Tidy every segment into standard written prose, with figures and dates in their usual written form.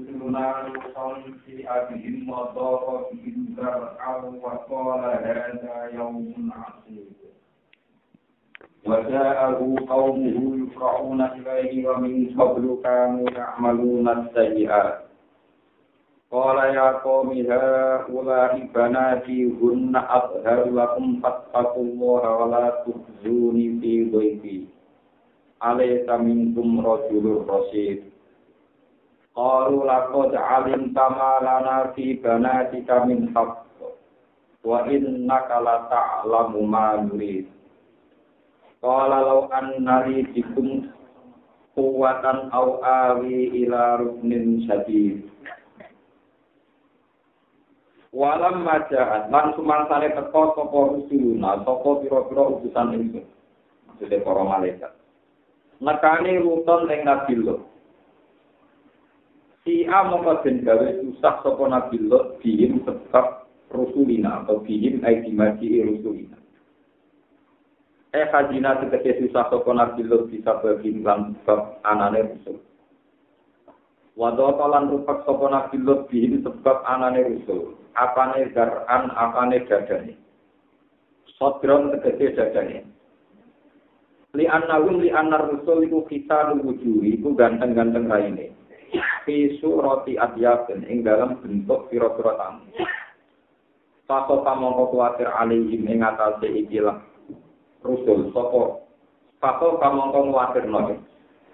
رسلنا لوطا بأبهم وضاق بهم ذرعا وقال هذا يوم عصيب وجاءه قومه يفرعون إليه ومن قبل كانوا يعملون السيئات قال يا قوم هؤلاء بناتي هن أطهر لكم فاتقوا الله ولا تخزوني في ضيفي أليس منكم رجل رشيد قالوا لقد علمت ما لنا في بناتك من حق وإنك لتعلم ما نريد قال لو أن لي بكم قوة أو آوي إلى ركن شديد Walam majaat lan sumangsane teka sapa rusuluna sapa pira-pira utusan ingsun maksudé para malaikat nekane luton ing Nabi Lut si mongko den gawe susah sapa Nabi Lut bihim sebab rusulina atau bihim aidimaji rusulina hadina tegese susah sapa Nabi Lut bisa bagi lan sebab anane rusul Wadha lan rupak sapa Nabi Lut bihim sebab anane rusul apane daran apane dadane sodron tegese dadane li annar rusul iku kita wujuhi iku ganteng-ganteng raine fi surati adyabin ing dalam bentuk pira-pira tamu paso pamongko kuwatir alihim ing atase ikilah rusul sapa paso pamongko kuwatirno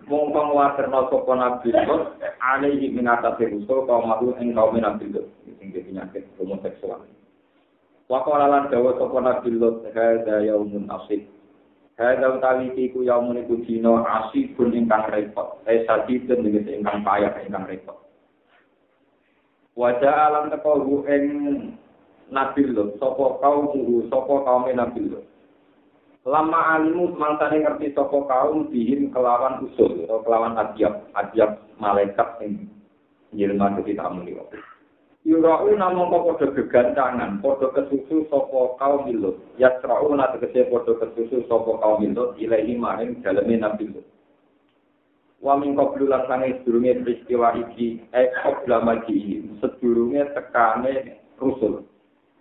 mongko kuwatirno sapa Nabi Lut alihim ing atase rusul kaum mahu ing kaum Nabi Lut sing penyakit homoseksual. Wa qala lan dawa sapa Nabi Lut hadza yaumun asib. Hadza utawi iku yaumun iku dina asibun ingkang repot. Sadidun tegese ingkang payah ingkang repot. Wa ja'alan taqawu ing Nabi Lut sapa kaum Nabi Lut. Lama alimu mangtane ngerti sapa kaum bihim kelawan usul atau kelawan adyab malaikat sing nyilma dadi tamu liya. Yura'u namung padha gegancangan, padha kesusu sapa kaum Lut. Yasra'u tegese padha kesusu sapa kaum Lut ilahi maring daleme Nabi Lut. Wa min qablu lan sange sedurunge peristiwa iki qabla magi sedurunge tekane rusul.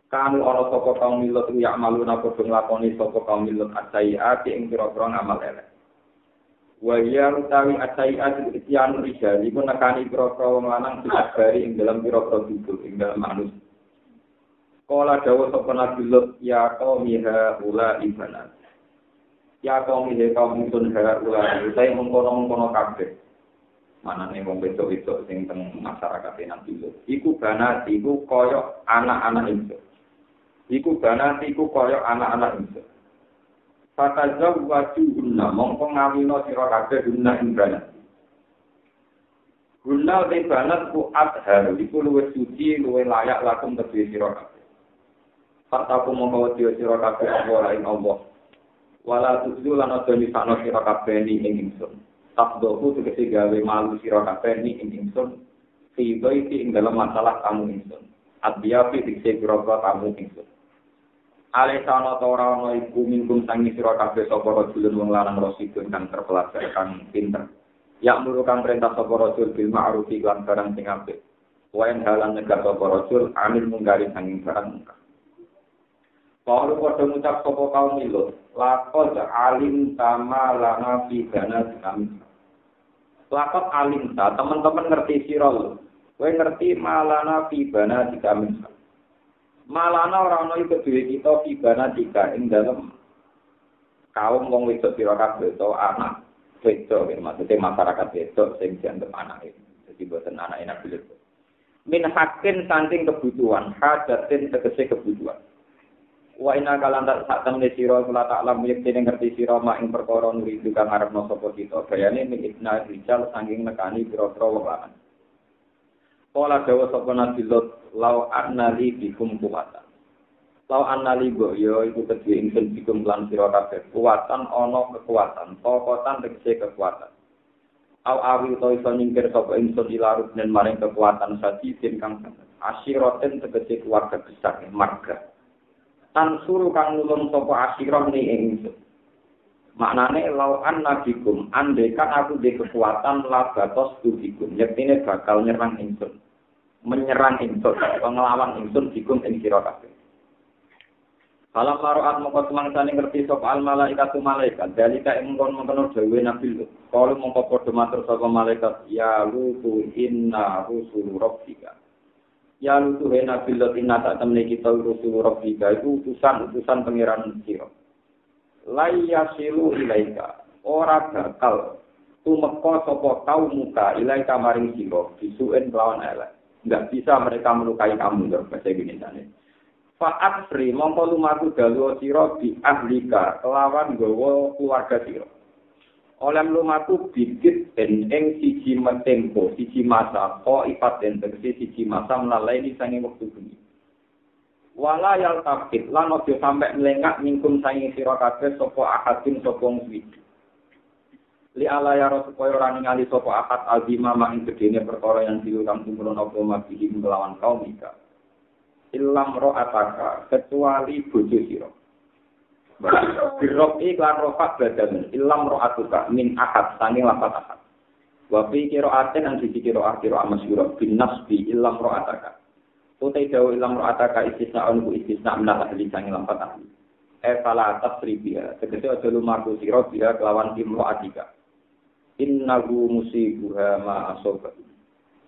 Kanu ana sapa kaum Lut ya amaluna padha nglakoni sapa kaum Lut asaiati ing pira-pira ngamal elek. Wa ya utawi asaiat isyan rijal iku nekani pira-pira wong lanang disabari ing dalam pira-pira duduk ing dalam manusia. Kala dawuh sapa Nabi Lut ya qaumi haula ibanat. Ya qaumi kaum sun haula utahe mengkono-mengkono kabeh. Manane wong wedok-wedok sing teng masyarakat Nabi Lut. Iku banat iku kaya anak-anak insun. Iku banat iku kaya anak-anak insun. Fatazau wajuhunna mongko ngawino sira kabeh guna ing banat. Guna te banat ku adhar iku luwih suci luwih layak lakum kedhe sira kabeh. Fataku mongko wedi sira kabeh Allah ing Allah. Wala tuzul lan aja misano sira kabeh ing ingsun. Tabdoku tegese gawe malu sira kabeh ing ingsun. Sibai ing dalam masalah kamu ingsun. Adbiyafi tegese grobak kamu ingsun. Alesana ta ora ana iku mingkum sangi sira kabeh sapa rajulun wong lanang rasidun kang terpelajar kang pinter. Ya muru kang perintah sapa rajul bil ma'ruf lan barang sing apik. Waen halan nyegah sapa rajul anil munggari sanging barang mungkar. Kalau padha ngucap sapa kaum Lut, laqad alim sama lana fi dana kami. Laqad alim ta teman-teman ngerti sira lho. Kowe ngerti malana fi dana kami. Malana ora ana iku dhewe kita fibana dika ing dalem kaum wong wedok pira kabeh to anak wedok maksudnya masyarakat wedok sing dianggep anake. Dadi boten anake Nabi Lut. Min hakin saking kebutuhan, hadatin tegese kebutuhan. Wa inna kalanda sak temne sira kula tak lam yen ngerti sira mak ing perkara nuri kang arepno sapa kita. Bayane min ibna rijal saking nekani pira-pira wong lanang. Kala dawa sapa Nabi Lut lau annali bikum kuwatan. Lau annali go yo iku kedhe ingsun bikum lan sira kabeh kuwatan ana kekuatan, pokotan tegese kekuatan. Au awi to iso nyingkir sapa ingsun ilarut nen maring kekuatan sadidin kang asyiraten tegese keluarga besar marga. Tan suruh kang nulung sapa asyirah ni ingsun. Maknane lauan nabikum andekan aku di kekuatan labatos tubikum yektine bakal nyerang ingsun. Menyerang ingsun, nglawan ingsun bikum ing sira kabeh. Falam maru'at mongko semangsane ngerti sapa al malaikatu malaikat dalika ing mengkono dawuhe Nabi Lut. Kalu mongko padha matur sapa malaikat ya lutu inna rusul rabbika. Ya lutu Nabi Lut inna tak temne kita rusul rabbika iku utusan pangeran sira. Layasilu ilaika ora bakal tumeka sapa kaum muka ilaika maring sira bisuen lawan elek enggak bisa mereka melukai kamu lho bahasa Indonesia ne fa'at fri mongko lumaku dalu sira bi ahlika kelawan gawa keluarga sira oleh lumaku bidit ing siji tempo siji masa kok ipat den siji masa melalui sange wektu bengi wala yal tafid lan ojo sampai melengak mingkum saing sira kabeh sapa ahadin sapa wiji li ala ya supaya ora ningali sapa ahad azima mak ing gedene perkara yang diulang tumulun apa mabih melawan kaum ika illam ro'ataka kecuali bojo sira birrofi lan rofa badan illam ro'atuka min ahad sange lafat ahad wa fi qira'atin an sisi qira'ah masyhur bin nasbi illam ro'ataka utai dawu ilam ro'ataka istisna onku istisna minat ahli sangi lampat ahli fala tasribia tegesi aja lumaku siro dia kelawan imro adika innahu musibuha ma'asobat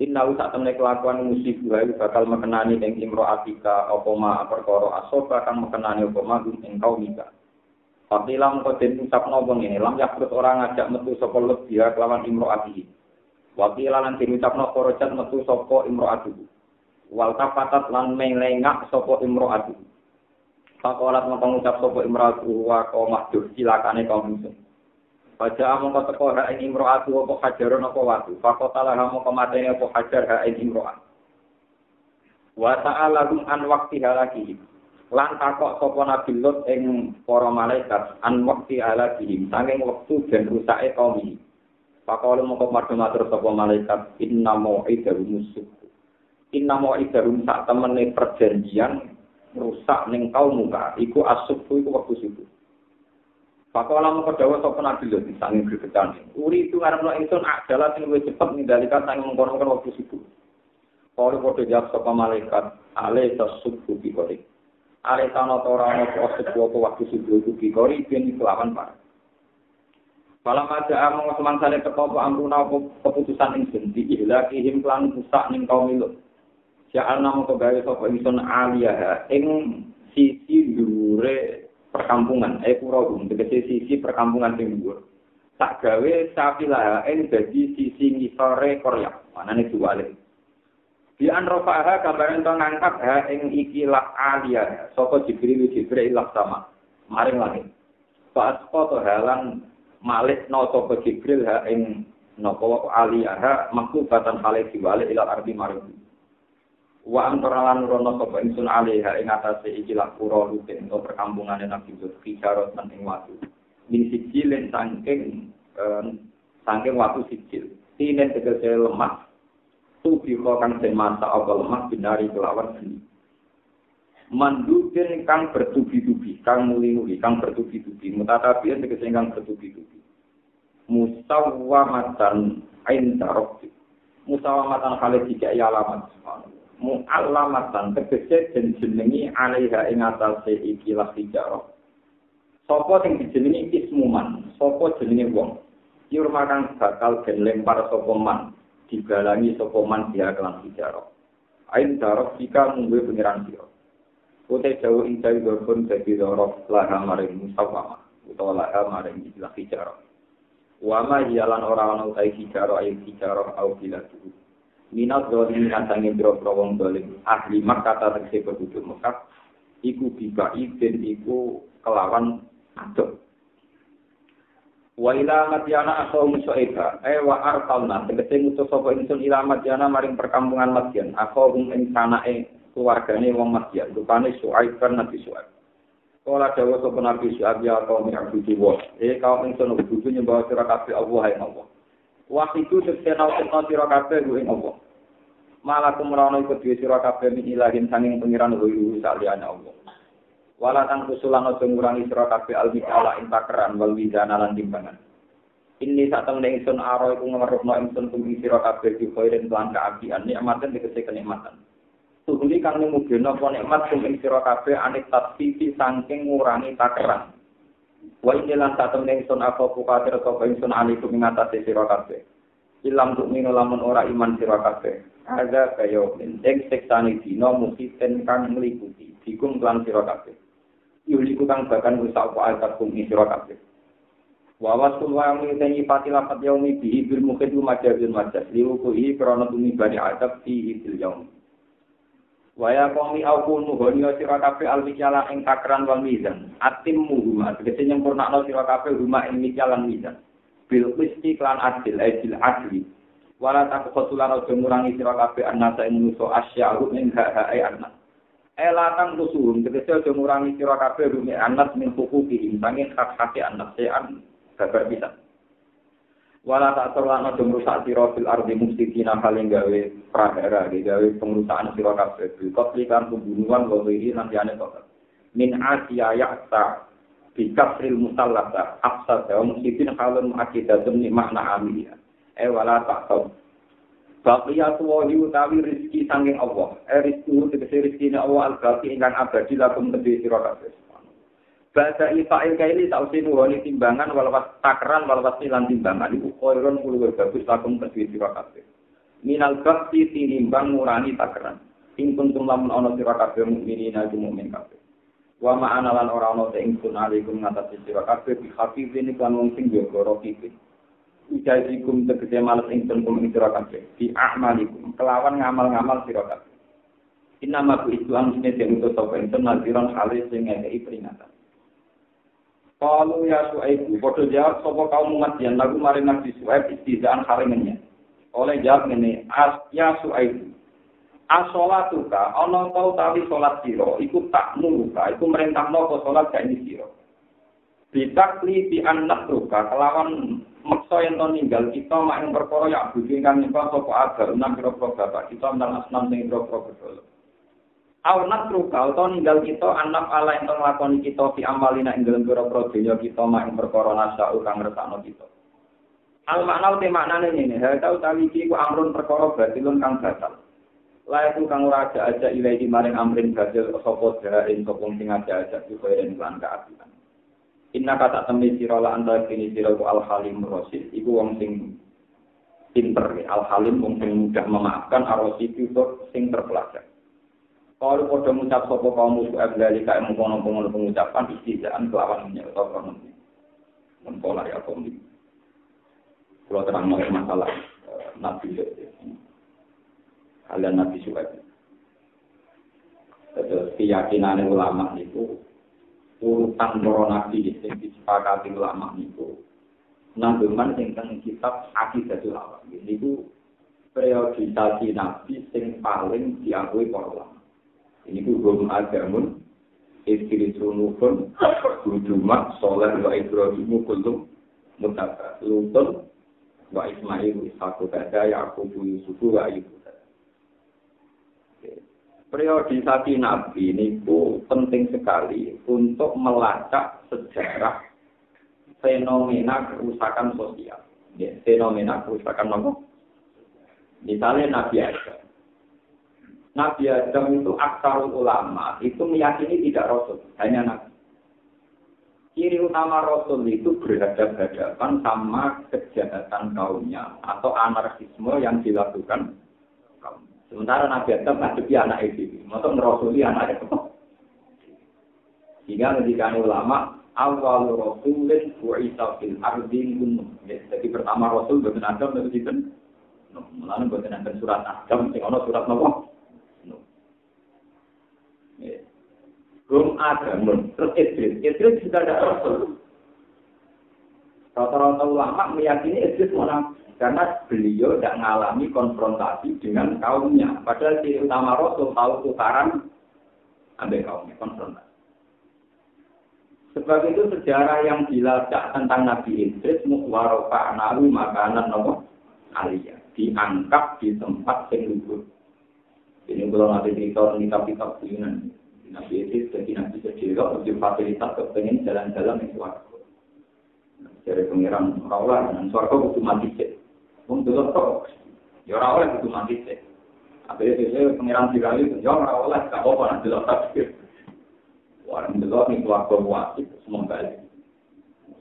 innahu saat temen kelakuan musibuha bakal mekenani yang imro adika apa ma'a perkoro asoba kan mekenani apa ma'gum engkau mika tapi lam kodin ucap nobong ini lam yakrut orang ngajak metu sokolot dia kelawan imro adiki wakilan nanti ucap nokorojat metu soko imro adiku wal tafatat lan melengak sapa imro'atu. Pakolat ngucap sapa imro'atu wa qomah cilakane kaum muslim. Baca among teko ha ing imro'atu apa hajaron apa watu. Pakotala mongko matene apa hajar ha ing imro'at. Wa ta'alahum an waqti halaki. Lan takok sapa Nabi Lut ing para malaikat an waqti halaki saking wektu den rusake kaum iki. Pakola mongko matur sapa malaikat inna mau'idahu musuh. Inna mau'idarum sak temene perjanjian rusak ning kaum muka iku asubu iku wektu subuh. Pakola mongko dawuh sapa Nabi Lut sange gregetan. Uri itu ngarepno ingsun adalah sing luwih cepet ngendalikan sange mengkono-kono wektu subuh. Kalau padha jawab sapa malaikat ale tasubbu bi qori. Ale tano ora ana subuh apa wektu subuh iku bi qori ben kelawan par. Falam aja among semangsane teko apa amruna keputusan ingsun di ilahihim lan rusak ning kaum Lut. Ja'alna mongko gawe sapa ingsun aliyah ing sisi dhuwure perkampungan pura tegese sisi perkampungan sing dhuwur tak gawe sapilah ing dadi sisi ngisore Korea manane diwale bi an rafaha gambaran to ngangkat ha ing ikilah aliyah sapa Jibril ilah sama maring langit pas foto halan malik no sapa Jibril ha ing napa aliyah maktubatan hale diwale ila ardi maring wa antara lan rono sapa ingsun alaiha ing atase ikilah pura rutin utawa perkampungane Nabi Lut kicarot ing watu min sijilin saking watu sijil tinen tegese lemah tubi kang den mata apa lemah binari kelawan seni mandudin kang bertubi-tubi kang muli-muli kang bertubi-tubi mutatabian tegese kang bertubi-tubi musawwamatan inda rabbik musawwamatan kale tiga alamat mu'allamatan tegese den jenengi alaiha ing atase ikilah hijarah. Sapa sing dijenengi ismuman, sapa jenenge wong. Yurma kang bakal den lempar sapa man, dibalangi sapa man dia kelan hijarah. Ain darah jika mungguh pengiran sira. Ute jauh ing jauh pun dadi darah laha maring musawwamah utawa laha maring ikilah hijarah. Wa ma yalan ora ana utai hijarah ayo hijarah au bilatu. Minat dolim nantangi biro-biro wong dolim ahli Makkah tegese penduduk Mekah iku bibai den iku kelawan aduk wa ila madyana asau musaida wa arqalna tegese ngutus sapa ingsun ila madyana maring perkampungan Madyan asau ing sanake keluargane wong Madyan rupane Syuaib kan Nabi Syuaib kala dawuh sapa Nabi Syuaib ya kaum ngabudi wa kaum ingsun kudu nyembah sira kabeh Allah ing Allah. Waktu itu terkenal sira kabeh ing Allah. Malakum rono iku dhewe sira kabeh min ilahin sanging pengiran luyu saliyane Allah. Walatan kusulan aja ngurangi sira kabeh al-mikala ing takeran wal wizana lan timbangan. Ini sak temene ingsun aro iku ngemerupno ingsun kuwi sira kabeh di khairin lan kaabian nikmatan dikese kenikmatan. Tuhuli kang mugena apa nikmat sing sira kabeh anik tatfifi saking ngurangi takeran. Wa inilan sak temene ingsun apa kuwatir sapa ingsun alikum ing atase sira kabeh. Ilam tukmino lamun ora iman sira kabeh. Ada kaya ing seksane dina mukiten kang ngliputi dikum lan sira kabeh. Yuliku kang bahkan rusak apa ayat kum sira kabeh. Wa wasul wa ngiteni patilapat yaumi bihi bil mukhid majazil majaz lirukuhi krana tumibani adab fi bil yaum. Wa ya qawmi aku nuhoni sira kabeh al-mikala ing takran wal mizan. Atimmu tegese nyempurnakno sira kabeh rumah ing mikalan mizan. Bil qisti lan adil adil adli. Wala taqtulan aja ngurangi sira kabeh annasa ing manusa asya'u ing hae anak. Elatang tusuhun tegese aja ngurangi sira kabeh rumi anak min huquqi sanging hak-hak anak sean babar bisa. Wala taqtulan aja ngrusak sira fil ardi mufsidina paling gawe prahara gawe pengrusakan sira kabeh bil qatli kan pembunuhan wa ghairi lan yane kok. Min asiya ya'ta bi kasril musallata afsad wa mufsidin halun akidatun ni makna amiliya. Wala taqtum. Baqiyatu wa utawi rezeki saking Allah. Rezeki tegese rezekine Allah al-baqi ingkang abadi lakum kedhe sira kabeh. Bahasa ifa'il kaili tausinu wali timbangan walawas takran walawas lan timbangan iku khairun kuluwe bagus lakum kedhe sira kabeh. Minal baqti tinimbang ngurani takran. Ing kuntum lamun ana sira kabeh mukminina mukmin kabeh. Wa ma'ana lan ora ana te ingsun alaikum ngatasi sira kabeh bi hafizin kan wong sing jaga rokipin. Ijaikum tegese males ingsun kum sira kabeh di a'malikum kelawan ngamal-ngamal sira kabeh. Inama ku Islam sine diutus sapa ingsun naziran halis sing ngekeki peringatan. Qalu ya Su'aib, padha jawab sapa kaum umat yen lagu mari Nabi Su'aib istizaan harengennya. Oleh jawab ngene, ya Su'aib. As-sholatuka ana ta utawi salat sira iku tak muruka iku merentahno apa salat gak ini sira. Bitakli bi anak ruka kelawan maksa yang ninggal kita mak ing perkara ya budi kang nyembah sapa agar nang pira-pira bapak kita nang asnam ning pira-pira berhala. Aw natruka utawa ninggal kita anak ala ing nglakoni kita fi amalina ing dalem pira-pira donya kita mak ing perkara nasa kang ngresakno kita. Al makna te maknane ngene, ha ta utawi iki ku amrun perkara batilun kang batal. Layak kang ora aja ilahi maring amrin batil sapa dae sapa sing aja iku yen lan kaapian. Inna kata temen sira la anta kini sira ku al-halim rasid iku wong sing pinter al-halim wong sing mudah memaafkan ar-rasid itu sing terpelajar. Kalau padha ngucap sapa kaum musuh ablali kae mung-mung pengucapan istizaan kelawan menyang utawa kono. Mempola ya kaum iki. Kalau terang masalah Nabi Ala Nabi Suhaib. Terus keyakinan ulama itu urutan para nabi sing disepakati ulama niku nanggeman ingkang kitab Aqidatul Awam niku periodisasi nabi sing paling diakui para ulama. Ini ku hum agamun istirisunukun hujuma soleh wa ibrahim kullum mutaka lutun wa ismail ishaq kada yaqub yusuf wa ayyub. Periodisasi Nabi ini penting sekali untuk melacak sejarah fenomena kerusakan sosial. Ya, fenomena kerusakan apa? Misalnya Nabi Adam. Nabi Adam itu aksarul ulama, itu meyakini tidak Rasul, hanya Nabi. Ciri utama Rasul itu berhadapan-hadapan sama kejahatan kaumnya atau anarkisme yang dilakukan kaum. Sementara Nabi Adam ngadepi anak itu, maksud merasuli anak itu. Sehingga ketika ulama, awal rasulin bu'isa fil ardi gunung. Jadi pertama Rasul buatan Adam, itu itu. Melalui buatan Adam surat Adam, yang ada surat Nabi. Rum Adam, terus Idris sudah ada Rasul. Rata-rata ulama meyakini Idris mana? Karena beliau tidak mengalami konfrontasi dengan kaumnya. Padahal ciri utama Rasul tahu tukaran ambil kaumnya, konfrontasi. Sebab itu sejarah yang dilacak tentang Nabi Idris, mukhwarofa anahu makanan nopo aliyah. Diangkat di tempat yang luhur. Ini kalau nanti cerita kitab-kitab Yunan. Nabi itu jadi nabi sejauh lebih fasilitas kepengen jalan-jalan yang suarga. Dari pengiran rawat dan suarga butuh mati cek. Untuk itu, ya rawat butuh mati cek. Akhirnya saya pengiran dikali itu, ya rawat gak apa-apa nanti lo takdir. Orang itu ini suarga wajib semua balik.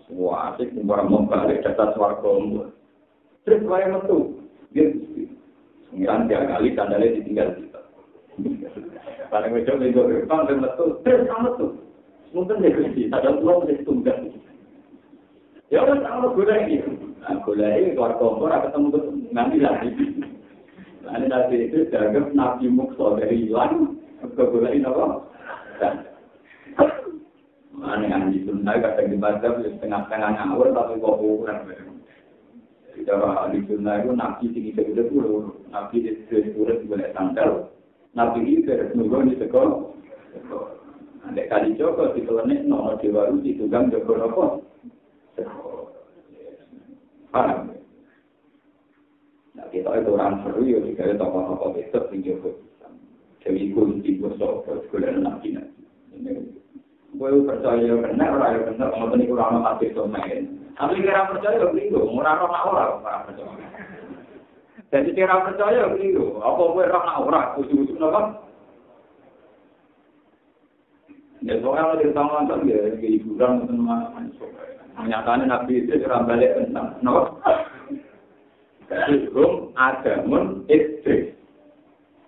Semua asik, orang membalik data suarga umur. Terus saya metu, dia pengiran 3 kali tandanya ditinggal kita. Paling macam itu, orang yang metu, terus sama tu. Mungkin dia kunci, tak ada pulau dia tunggal. Ya orang sama gula ini. Gula ini keluar kompor, ketemu tu nanti lagi. Nanti dari itu dianggap Nabi Musa dari hilang, ke gula ini apa? Mana yang di Sunda kadang dibaca setengah-setengah ngawur tapi kok kurang. Cara di Sunda itu Nabi tinggi segede puluh, Nabi di segede boleh sandal, Nabi itu dari nunggu di sekolah. Ada kali Joko di Kelenek, nomor di baru di Tugang Joko apa? Paham? Nah kita itu orang seru ya, jika ada tokoh-tokoh besok di Joko. Jadi kunci bosok, sekolah Nabi. Gue percaya benar, orang benar, kalau tadi kurang masih domain. Tapi kira percaya begitu, murah orang percaya. Jadi kira percaya begitu, apa gue orang usul-usul apa? Ya soalnya di tangan kan dia hiburan teman-teman. Menyatakan Nabi itu cerah balik tentang, no? Jadi Adamun istri.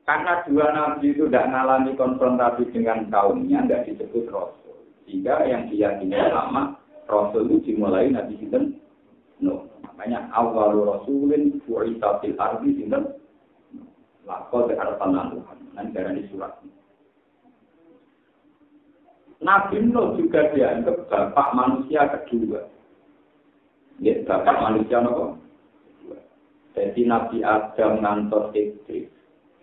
Karena 2 Nabi itu tidak mengalami konfrontasi dengan kaumnya, tidak disebut Rasul. Sehingga yang diyakini lama Rasul itu dimulai Nabi Sinten Nuh. Makanya awal Rasulin fu'isa fil ardi Sinten Laqad arsalna Nuhan. Nanti di surat. Nabi Nuh juga dianggap bapak manusia kedua. Ya, bapak manusia apa? Jadi Nabi Adam ngantos Idris.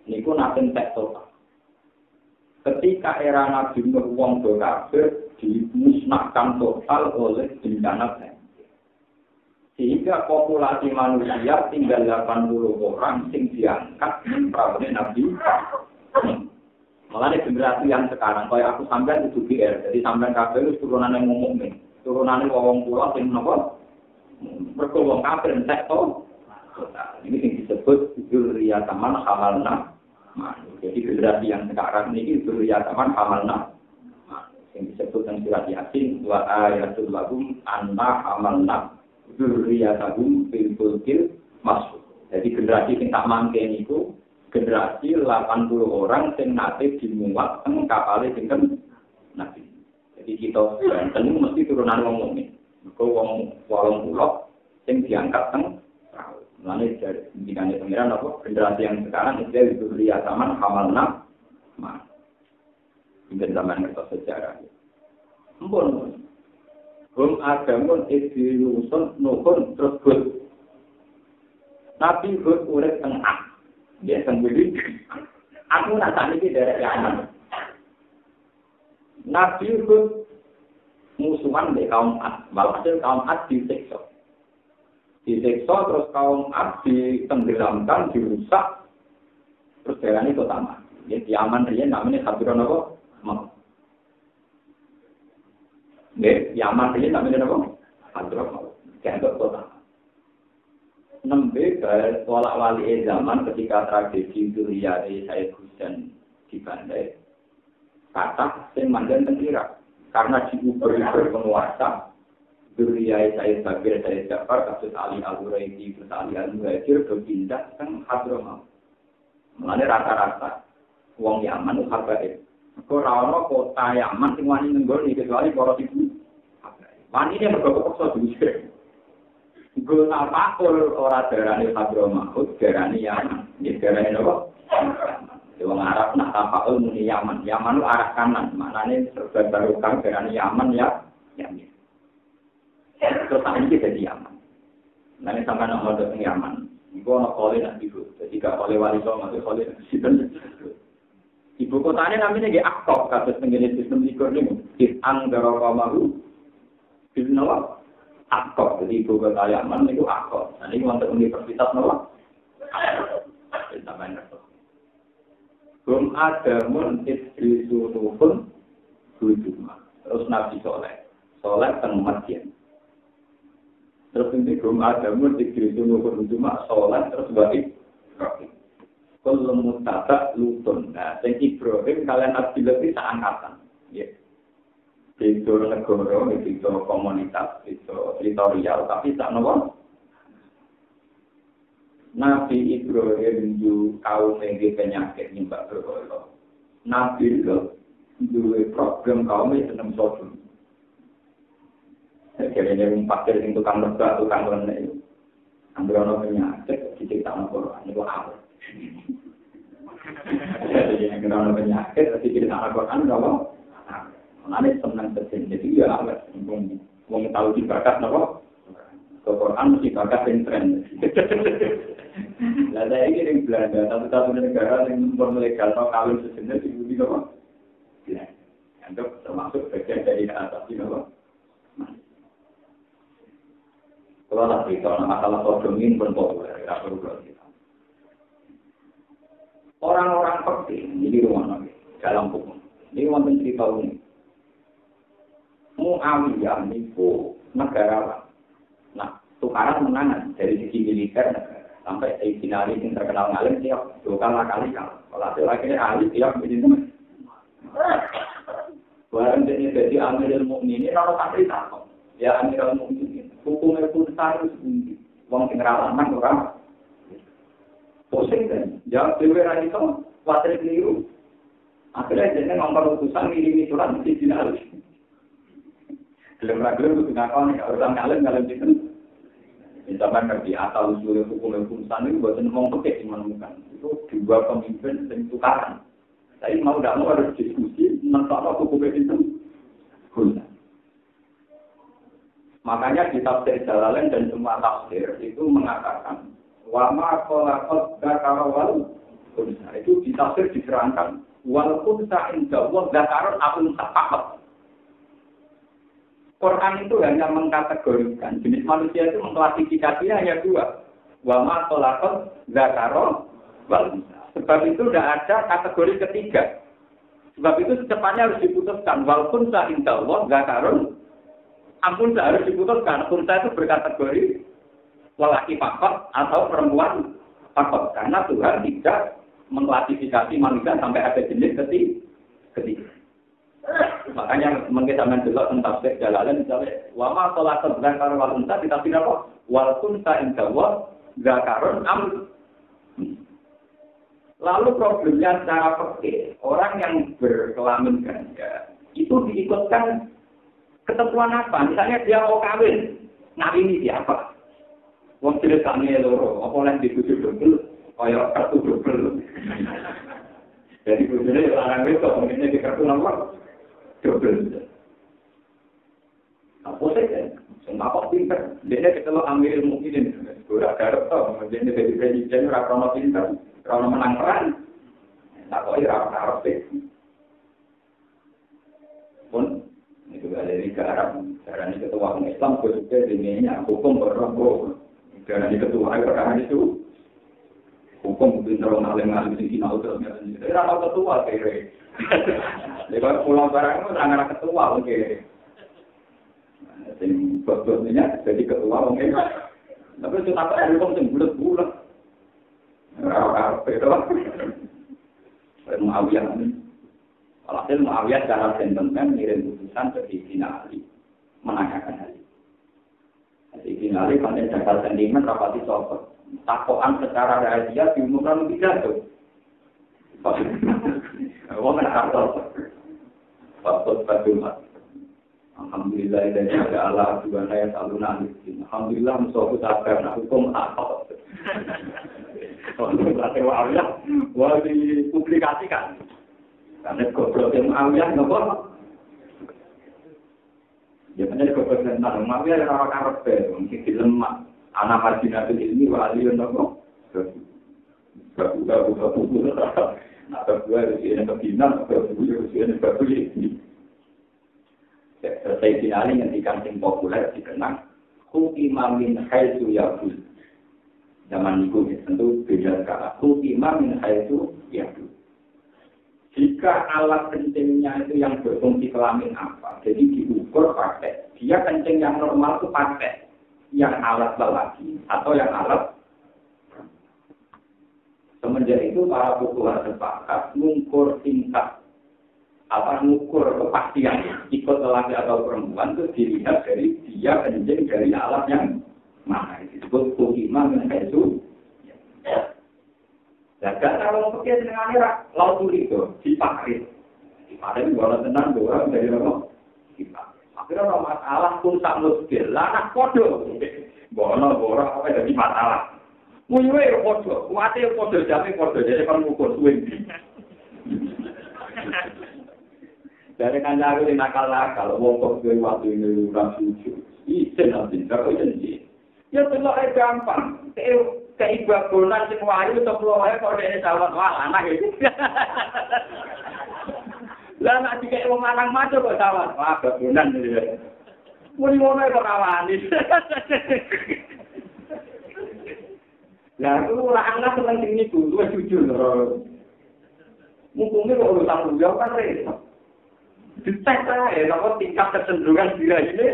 Niku naten tek total. Ketika era Nabi Nuh wong do kafir dimusnahkan total oleh bencana banjir. Sehingga populasi manusia tinggal 80 orang sing diangkat prawane Nabi. Mulane generasi yang sekarang kaya aku sampean itu BR. Jadi sampean kabeh wis turunane mukmin. Turunane wong kula sing napa? Mergo wong kafir entek to. Ini yang disebut dzurriyyatan hamalna. Jadi generasi yang sekarang ini dzurriyyatan hamalna. Yang disebut dalam surat Yasin wa ayatul lahum anna amalna dzurriyyatahum fil fulkil masuk. Jadi generasi sing tak mangke niku generasi 80 orang sing nate dimuat teng kapale sinten Nabi. Jadi kita banten mesti turunan wong mukmin. Mergo wong 80 sing diangkat teng perahu. Mulane dari pimpinan pengiran apa generasi yang sekarang itu dzurriyyatan hamalna ma. Hingga zaman kertas sejarah. Ampun. Adamun Idrisun Nuhun terus Hud. Nabi Hud urip tengah. Dia sendiri. Aku nak ini dari Yaman. Nabi Hud musuhan di kaum Ad. Walhasil kaum Ad disiksa. Terus kaum Ad ditenggelamkan, dirusak. Terus jalan itu tamat. Jadi Yaman dia namanya Hadron apa? Yaman ini namanya apa? Hadron. Kayak kota. Nembe tolak wali zaman ketika tragedi Dzurriyyah Said Husain di Bandai. Kata sing mandan tengkira karena diuber-uber penguasa Dzurriyyah Said Bakir Said Ja'far kasus Ali Al-Huraidi kasus Ali Al-Muhajir berpindah ke Hadron. Mulane rata-rata wong Yaman itu habaib. Ora ana kota Yaman sing wani nenggoni kecuali para ibu. Wani ini mergo kepaksa diusir. Gue napakul ora darane Hadramahut, darane Yaman. Ya darane apa? Wong Arab nak tapakul muni Yaman. Yaman itu arah kanan, maknane serba barokah darane Yaman ya. Yaman. Terus ini jadi Yaman. Nanti sampai nak modal teng Yaman. Iku ana kole nak ibu. Jadi gak oleh wali songo, kole sinten. Ibu kotanya namanya nggih Akkor, kados tengene sistem likur niku. Is'an garaqamahu bisnawa Akkor. Jadi ibu kota Yaman niku Akkor. Nah niku wonten universitas napa? Sampeyan ngertos. Adamun Idrisun Cuma. Terus Nabi Soleh teng Madian. Terus ini kaum Adamu dikiri tunggu cuma Soleh terus balik. Kalau mutata lutun. Nah, yang Ibrahim kalian Abdullah itu seangkatan. Ya. Itu negara, itu komunitas, itu teritorial, tapi tak nopo. Nabi Ibrahim itu kaum yang penyakit nyembah berhala. Nabi itu dua problem kaum yang senang sodom. Akhirnya yang pakir yang tukang lebah, tukang lenek itu. Ambil orang penyakit, diceritakan Quran, itu awal. Jadi yang kena penyakit, diceritakan Quran, itu apa? Nanti senang sedih, jadi ya awal. Mau tahu di bakat, apa? Quran mesti bakat yang tren. Nah, saya ini yang Belanda, satu-satunya negara yang melegal atau kawin sejenis di bumi apa? Belanda. Itu termasuk bagian dari atas ini apa? Kalau tak cerita, masalah sodom ini pun populer, tidak perlu kita. Orang-orang penting, ini rumah Nabi, dalam hukum. Ini wonten cerita unik. Muawiyah itu negarawan. Nah, tukaran menangan dari segi militer negara. Sampai Sayyidina Ali yang terkenal ngalim tiap 2 kali kalah. Kalau akhirnya Ali tiap begini teman. Barang jadi Amirul Mukminin orang santri takut. Ya Amirul Mukminin. Hukumnya pun harus tinggi. Wong sing ralangan orang. Pusing kan. Jawab dewe ra iso kuwatir keliru. Akhirnya dia ngomong utusan ngirimi surat di Sayyidina Ali. Gelem-gelem kudu ngakoni orang ngalim itu. Misalkan ngerti asal usul hukum itu buatan ngomong pekeh menemukan itu dua pemimpin yang tukaran. Tapi mau tidak mau harus diskusi tentang hukum itu. Makanya di tafsir Jalalain dan semua tafsir itu mengatakan wama kolakot gakarawal kunsa itu di tafsir diterangkan walaupun sa'injawab gakaron akun sapakat. Quran itu hanya mengkategorikan jenis manusia itu mengklasifikasinya hanya 2. Wama tolakot zakaro wal. Sebab itu tidak ada kategori ketiga. Sebab itu secepatnya harus diputuskan. Walaupun sa'injawab zakaron ampun harus diputuskan. Kunsa itu berkategori lelaki fakot atau perempuan fakot. Karena Tuhan tidak mengklasifikasi manusia sampai ada jenis ketiga. Makanya mungkin sampean delok tentang tafsir Jalalain misalnya wama tolakot zakar wal unsa ditafsir apa wal kunsa indawa zakarun am. Lalu problemnya secara fikih orang yang berkelamin ganda itu diikutkan ketentuan apa? Misalnya dia mau kawin, ngawini siapa? Wong ceritane loro, apa lan dibujuk dobel kaya kartu dobel. Jadi bojone larang itu mungkin di kartu nomor dobel. Apa sih? Kenapa pinter? Dia ketemu Amirul Mukminin. Ora garep to, dia jadi presiden ora krono pinter, krono menang perang. Tak kok ora arep sih. Pun itu dari ke Arab, karena ketua Islam khususnya dinenya hukum berlaku. Karena ketua Arab itu hukum pinter ngalim-ngalim di sini auto. Ora ketua kere. Lepas pulang barang itu sangat ketua, oke. Jadi sebetulnya jadi ketua, oke. Tapi itu apa yang hukum yang bulat-bulat. Apa itu? Muawiyah ini. Alhasil Muawiyah secara sentimen mengirim putusan ke Sayyidina Ali, menanyakan Ali. Sayyidina Ali pada dasar sentimen rapati sopot. Takoan secara rahasia diumumkan pidato. Wong ana kartu. Fakot padumat. Alhamdulillah dan ada Allah juga saya selalu nangis. Alhamdulillah musuhku sabar nak hukum apa. Untuk berarti wah dipublikasikan. Karena goblok yang Muawiyah nopo. Ya benar goblok yang Muawiyah ora karep mungkin dilemak. Anak marginatul ini wali nopo. Babu. Atau dua usia kebinan, atau dua usia baru ini. Selesai finali yang dikancing populer dikenang Hukimah min haitsu yaqul. Zaman itu tentu beda sekarang. Hukimah min haitsu yaqul. Jika juga alat kencingnya itu yang berfungsi kelamin apa. Jadi diukur pakai. Dia kencing yang normal itu pakai yang alat lelaki atau yang alat. Semenjak itu para fuqaha sepakat mengukur tingkat mengukur kepastian ikut lelaki atau perempuan itu dilihat dari dia kencing dari alat yang mana. Disebut hukiman yang itu. Jaga kalau pakai dengan era laut itu dipakai. Dipakai bola tenang dua dari mana? Dipakai. Akhirnya orang masalah pun tak muskil. Anak podo. Bola apa jadi masalah? Muyuwe podo, kuate podo, jape podo. Jadi kan ngukur swing. Dari kancaku di nakal-nakal, wong kok duwe waktu ini ora suci. Isin nanti karo janji. Ya telok gampang. Keibabonan sing wayu to kula wae kok dene calon anak iki. Lah nek dikek wong lanang maco kok calon. Wah, babonan iki. Muni ngono kok rawani. Lah aku ora anggap seneng sing niku, luwih jujur lho. Mumpung kok urusan luwih kan repot. Dites ae napa tingkat kecenderungan diri ini.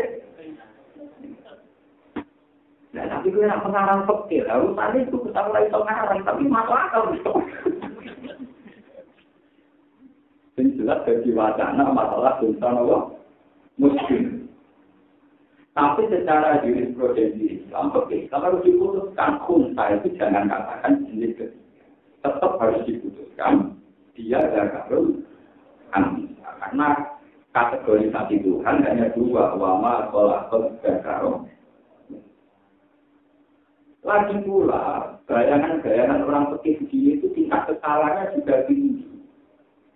Nah, tapi gue nak pengarang pekir, urusan itu kita mulai pengarang, tapi masuk akal gitu. Ini jelas dari wacana masalah tentang apa? Muslim. Tapi secara jurisprudensi Islam, kalau harus diputuskan kunta itu jangan katakan jenis ketiga. Tetap harus diputuskan dia zakarul anisa. Karena kategorisasi Tuhan hanya dua, wama, sholakot, zakarul. Lagi pula, bayangan-bayangan orang fikih begini itu tingkat kesalahannya juga tinggi.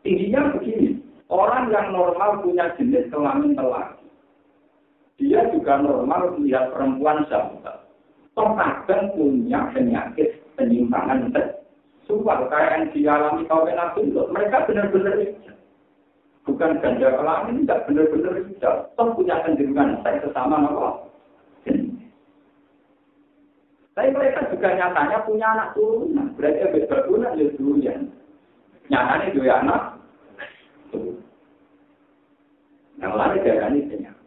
Tingginya begini, orang yang normal punya jenis kelamin lelaki. Dia juga normal melihat perempuan syahwat. Terkadang punya penyakit penyimpangan seksual kayak yang dialami kaum Nabi. Mereka benar-benar bukan ganda kelamin, tidak benar-benar hijau. Toh punya kecenderungan seks sesama apa? Tapi mereka juga nyatanya punya anak turunan. Berarti berguna ya durian. Nyatanya dua anak turunan. Yang lain darahnya penyakit.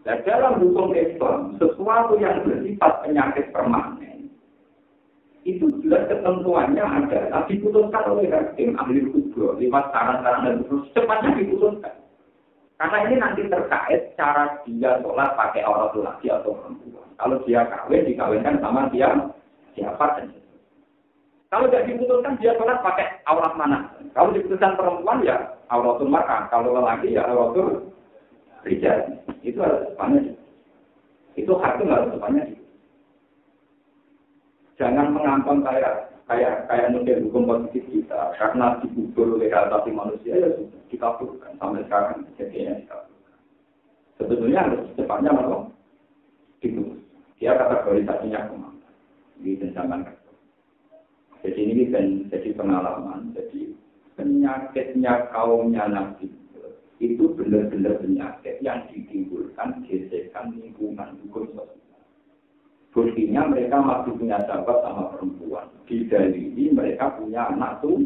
Dan dalam hukum Islam, sesuatu yang bersifat penyakit permanen, itu jelas ketentuannya ada. Tapi diputuskan oleh hakim ahli hukum lewat saran-saran dan terus cepatnya diputuskan. Karena ini nanti terkait cara dia sholat pakai aurat laki atau perempuan. Kalau dia kawin, dikawinkan sama dia siapa dan kalau tidak diputuskan dia sholat pakai aurat mana. Kalau diputuskan perempuan ya auratul mar'ah. Kalau lelaki ya auratul rijal. Itu harus sepanjang. Itu hakim harus sepanjang. Jangan mengampang kayak mungkin hukum positif kita karena dibukul oleh hal asasi manusia ya sudah dikabulkan sampai sekarang kejadiannya dikabulkan. Sebetulnya harus secepatnya malah diputus. Dia kategorisasinya kemana? Di zaman itu. Jadi ini kan jadi pengalaman. Jadi penyakitnya kaumnya Nabi itu benar-benar penyakit yang ditimbulkan gesekan lingkungan hukum sosial. Buktinya mereka masih punya sahabat sama perempuan. Didalili mereka punya anak tuh.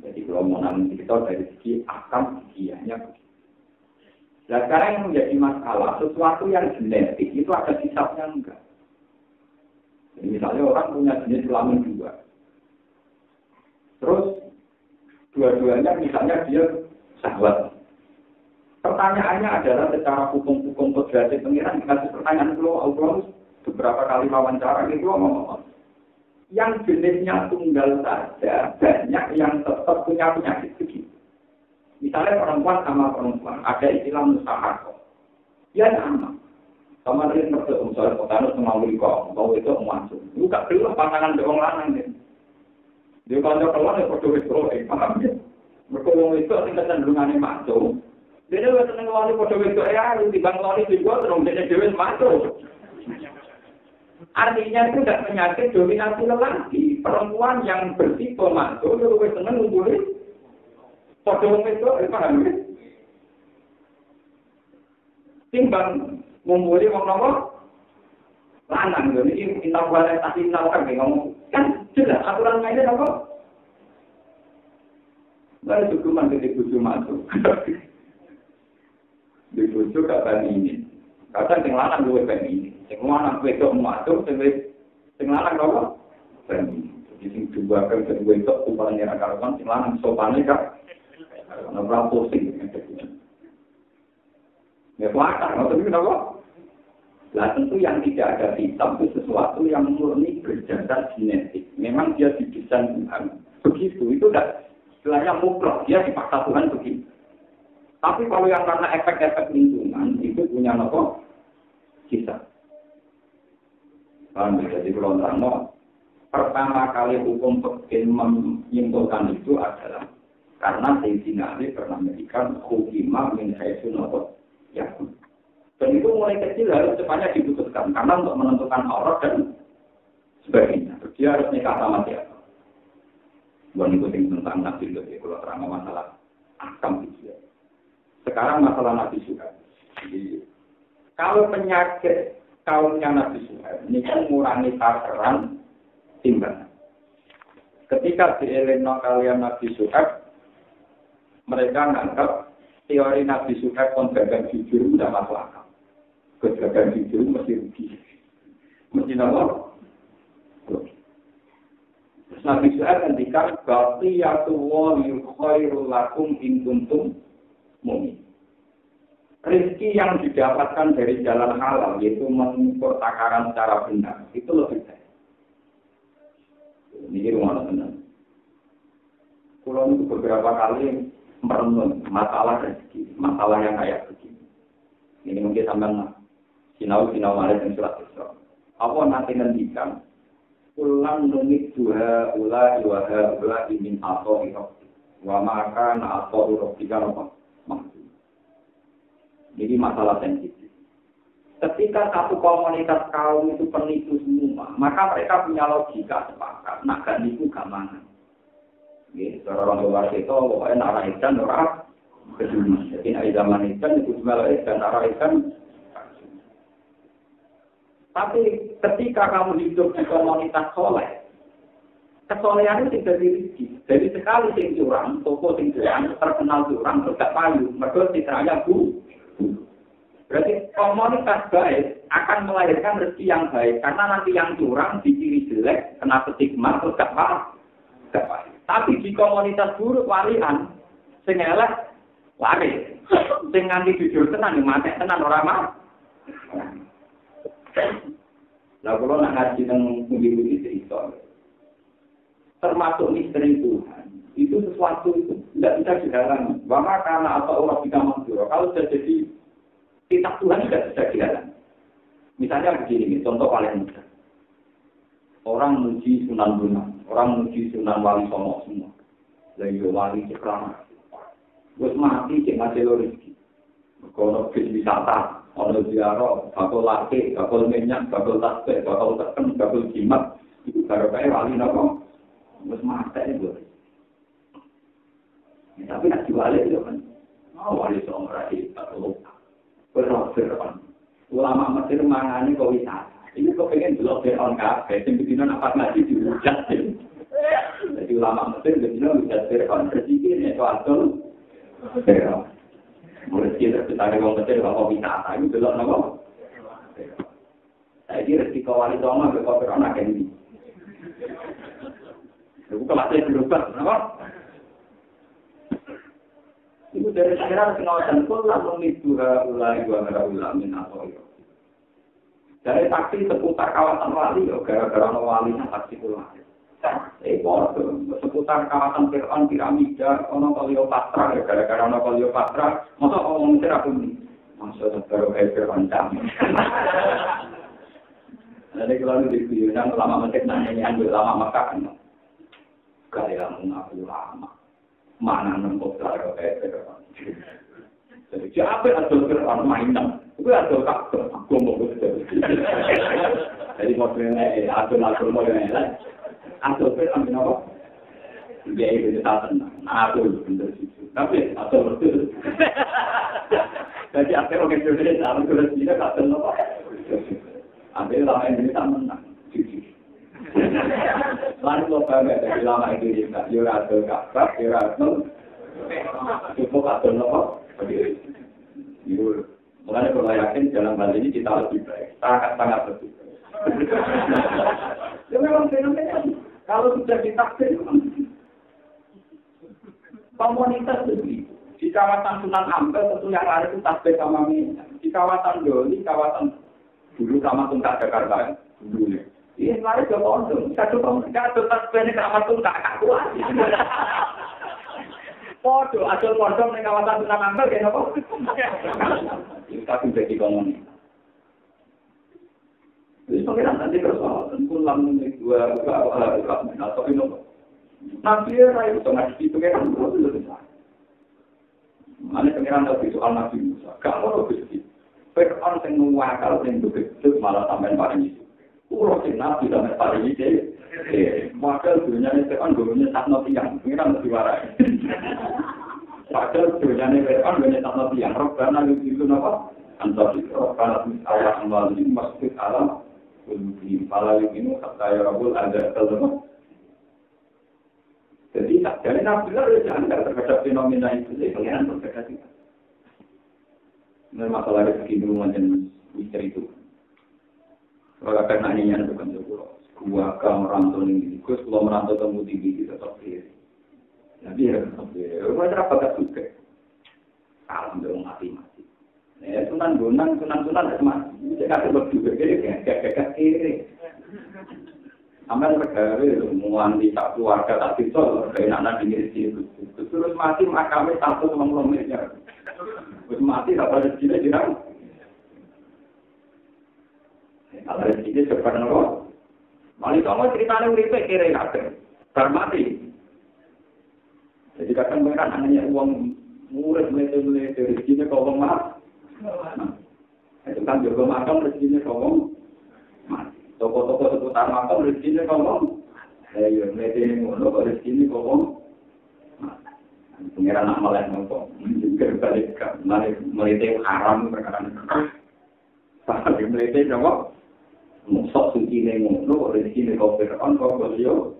Jadi kalau mau nanti kita dari segi akal giginya. Nah sekarang yang menjadi masalah, sesuatu yang genetik itu ada hisapnya enggak. Jadi, misalnya orang punya jenis kelamin dua. Terus dua-duanya misalnya dia sahabat. Pertanyaannya adalah secara hukum-hukum kodrati pengiran dikasih pertanyaan Allah beberapa kali wawancara itu ngomong. Yang jenisnya tunggal saja banyak yang tetap punya penyakit begitu. Misalnya perempuan sama perempuan, ada istilah mustahakoh. Ya sama. Sama dengan misalnya kotanus sama mulikau, mau itu masuk. Itu gak perlu pasangan doang lanang. Dia kalau keluar ya berdua itu, paham ya? Berkongong itu tinggal cenderungannya masuk. Dia juga seneng wali berdua itu, ya, dibang wali juga terus dia dewi masuk. Artinya itu tidak penyakit dominasi lelaki. Perempuan yang bertipe masuk, dia lebih seneng ngumpulin. Podong itu, paham ya? Timbang ngumpulin orang nomor lanang, ini intahuan tadi intahukan ngomong kan jelas aturan mainnya apa? Lalu cukuman ketika bojo masuk. Di bojo gak bani ini. Kadang sing lanang luwih bani ini. Sing lanang wedok masuk, sing lanang apa? Bani. Jadi sing dua kan sing wedok umpamane ra karuan sing lanang sopane kak. Ora pusing. Ya kuatah, maksudnya kenapa? Nah tentu yang tidak ada hitam itu sesuatu yang murni berdasar genetik. Memang dia didesain Tuhan begitu, itu udah istilahnya mutlak, dia dipaksa Tuhan begitu. Tapi kalau yang karena efek-efek lingkungan itu punya apa? Kisah. Jadi kalau terang, pertama kali hukum fikih menyimpulkan itu adalah karena Sayyidina Ali pernah memberikan hukimah min haitsu ya. Dan itu mulai kecil harus cepatnya diputuskan karena untuk menentukan aurat dan sebagainya. Dia harus nikah sama siapa. Bukan itu yang tentang Nabi lebih kalau terang masalah akam itu. Sekarang masalah Nabi Suhaib. Jadi kalau penyakit kaumnya Nabi Suhaib ini kan mengurangi takaran timbangan. Ketika dieleno kalian Nabi Suhaib, mereka menganggap teori Nabi Suhaib kontragan jujur tidak masuk akal. Kontragan jujur mesti rugi. Mesti apa? Nabi Suhaib ngendikan baqiyatu wa khairul lakum in kuntum mu'min. Rezeki yang didapatkan dari jalan halal yaitu mengukur takaran secara benar itu lebih baik. Ini rumah teman. Kalau itu beberapa kali merenung masalah rezeki, masalah yang kayak begini. Ini mungkin sampai sinau malah yang surat Isra. Apa nanti ngendikan ulang numit dua ula min atau iroti. Wa maka na atau iroti kan apa? Jadi masalah sensitif. Ketika satu komunitas kaum itu penipu semua, maka mereka punya logika sepakat. Nah, kan itu gamangan. Gitu, orang luar itu pokoknya narah ikan orang kedua. Jadi ada zaman ikan itu semua ikan narah ikan. Tapi ketika kamu hidup di komunitas soleh, kesolehan itu tidak dirizki. Jadi sekali sing curang, toko sing curang, terkenal curang, tidak payu. Mereka citranya bu. Berarti komunitas baik akan melahirkan rezeki yang baik. Karena nanti yang curang, diciri jelek, kena stigma, terus tidak payu. Tapi di komunitas buruk walian, sing elek lari, sing nganti jujur tenan, mati tenan orang mah. Lah kalau nak ngaji tentang pembimbing cerita, termasuk misteri Tuhan, itu sesuatu itu tidak bisa dihalangi. Bahkan karena apa orang bisa menjurah, kalau sudah jadi kitab Tuhan tidak bisa dihalangi. Misalnya begini, contoh paling mudah. Orang muji Sunan Bonang, orang muji Sunan Wali Songo semua. Lalu wali cekrama. Terus mati cek ngasih rezeki. Kalau bis wisata, kalau ziarah, bakal laki, bakal minyak, bakal tasbih, bakal teken, bakal jimat, itu baru kayak wali nopo. Terus mati itu. Ya, tapi nak diwali itu kan. Oh, wali Songo rakyat bakal lupa. Berapa? Ulama Mesir mangani kau wisata. Ini kok pengen belok Fir'aun kabeh, sing bedino apa ngaji dihujat. Jadi ulama Mesir bedino hujat Fir'aun, rezeki nek soal Fir'aun. Mulai kita tarik wong Mesir kok wisata, itu belok napa? Jadi rezeki wali songo kok Fir'aun akeh iki. Itu kelasnya berubah, napa? Itu dari sekarang pengawasan pun lalu misuha ulai wa min atau dari taksi seputar kawasan wali, gara-gara walinya taksi pulang. Seputar kawasan Fir'aun, piramida, Kleopatra, gara-gara Kleopatra, masa orang Mesir aku ini? Masa baru kayak Fir'aun kami. Jadi kalau di Yunani ulama Mesir nanya ulama Mekah kan, gaya mengaku ulama, mana nembok baru kayak Fir'aun. Jadi siapa yang ada Fir'aun mainan? Itu ada kakak, aku mau betul. Jadi modelnya ada modelnya. Ada Fir'aun apa? Dia itu tak tenang. Aku betul situ. Tapi ada betul. Jadi apa orang Indonesia sama Indonesia tidak tenang apa? Ada lama Indonesia menang. Lalu lo bangga dari lama Indonesia. Dia ada kakak, dia ada Cukup atau nopo. Itu mulai kalau yakin dalam hal ini kita lebih baik, sangat lebih baik. Ya memang fenomena kalau sudah ditakdir komunitas begitu. Di kawasan Sunan Ampel tentu yang lain itu tasbih sama minyak. Di kawasan Doli, kawasan dulu sama Tungkak Jakarta dulu ya. Ini lari ke pondok, satu tasbih ini sama Tungkak kuat. Podo, asal pondok di kawasan Sunan Ampel kayak apa? Kita sudah di komunitas. Jadi pengiran nanti persoalan pulang dua atau ini. Nabi rayu tengah di pengiran belum. Mana pengiran lebih soal Nabi Musa. Kamu lebih sedikit. Fir'aun yang mewakal yang begitu malah sampai paling itu. Ulah si Nabi sampai paling itu. Wakil dunia ini Fir'aun dunia sakno tiang. Pengiran lebih warai. Wakil dunia ini Fir'aun dunia sakno tiang. Robbana itu apa? Antara Robbana ayat amal ini masjid alam. Di pala ini kata ya Rabbul ada terus. Jadi dari Nabi Allah jangan terhadap fenomena itu, jadi pengiran berkata-kata. Ini masalah rezeki dulu macam misteri itu. Kalau karena ini yang bukan sebuah, gua kalau merantau tinggi, gua kalau merantau temu tinggi tetap kiri. Jadi ya tetap kiri. Gua terapa tak suka. Kalau belum mati. Sunan ada mati. Jadi kata berdua kayak kiri. Amal negara itu menguanti tak keluarga tak pisau dari anak di situ. Terus mati makamnya satu sama miliar. Terus mati tak ada rezeki jirang. Kalau rezeki seperti apa? Mali kamu ceritanya uripe kira kata. Termati. Jadi kadang mereka hanya uang murid melete rezekinya kau mati. Itu kan juga makam rezekinya kau mati. Toko-toko seputar makam rezekinya ngomong. Ya, ini ngono kok rezeki ngomong. Pengiran amal yang ngomong. Juga balik melete haram perkara. Tapi melete ngomong. Musuh suci ngono kok rezeki kok Fir'aun kok beliau.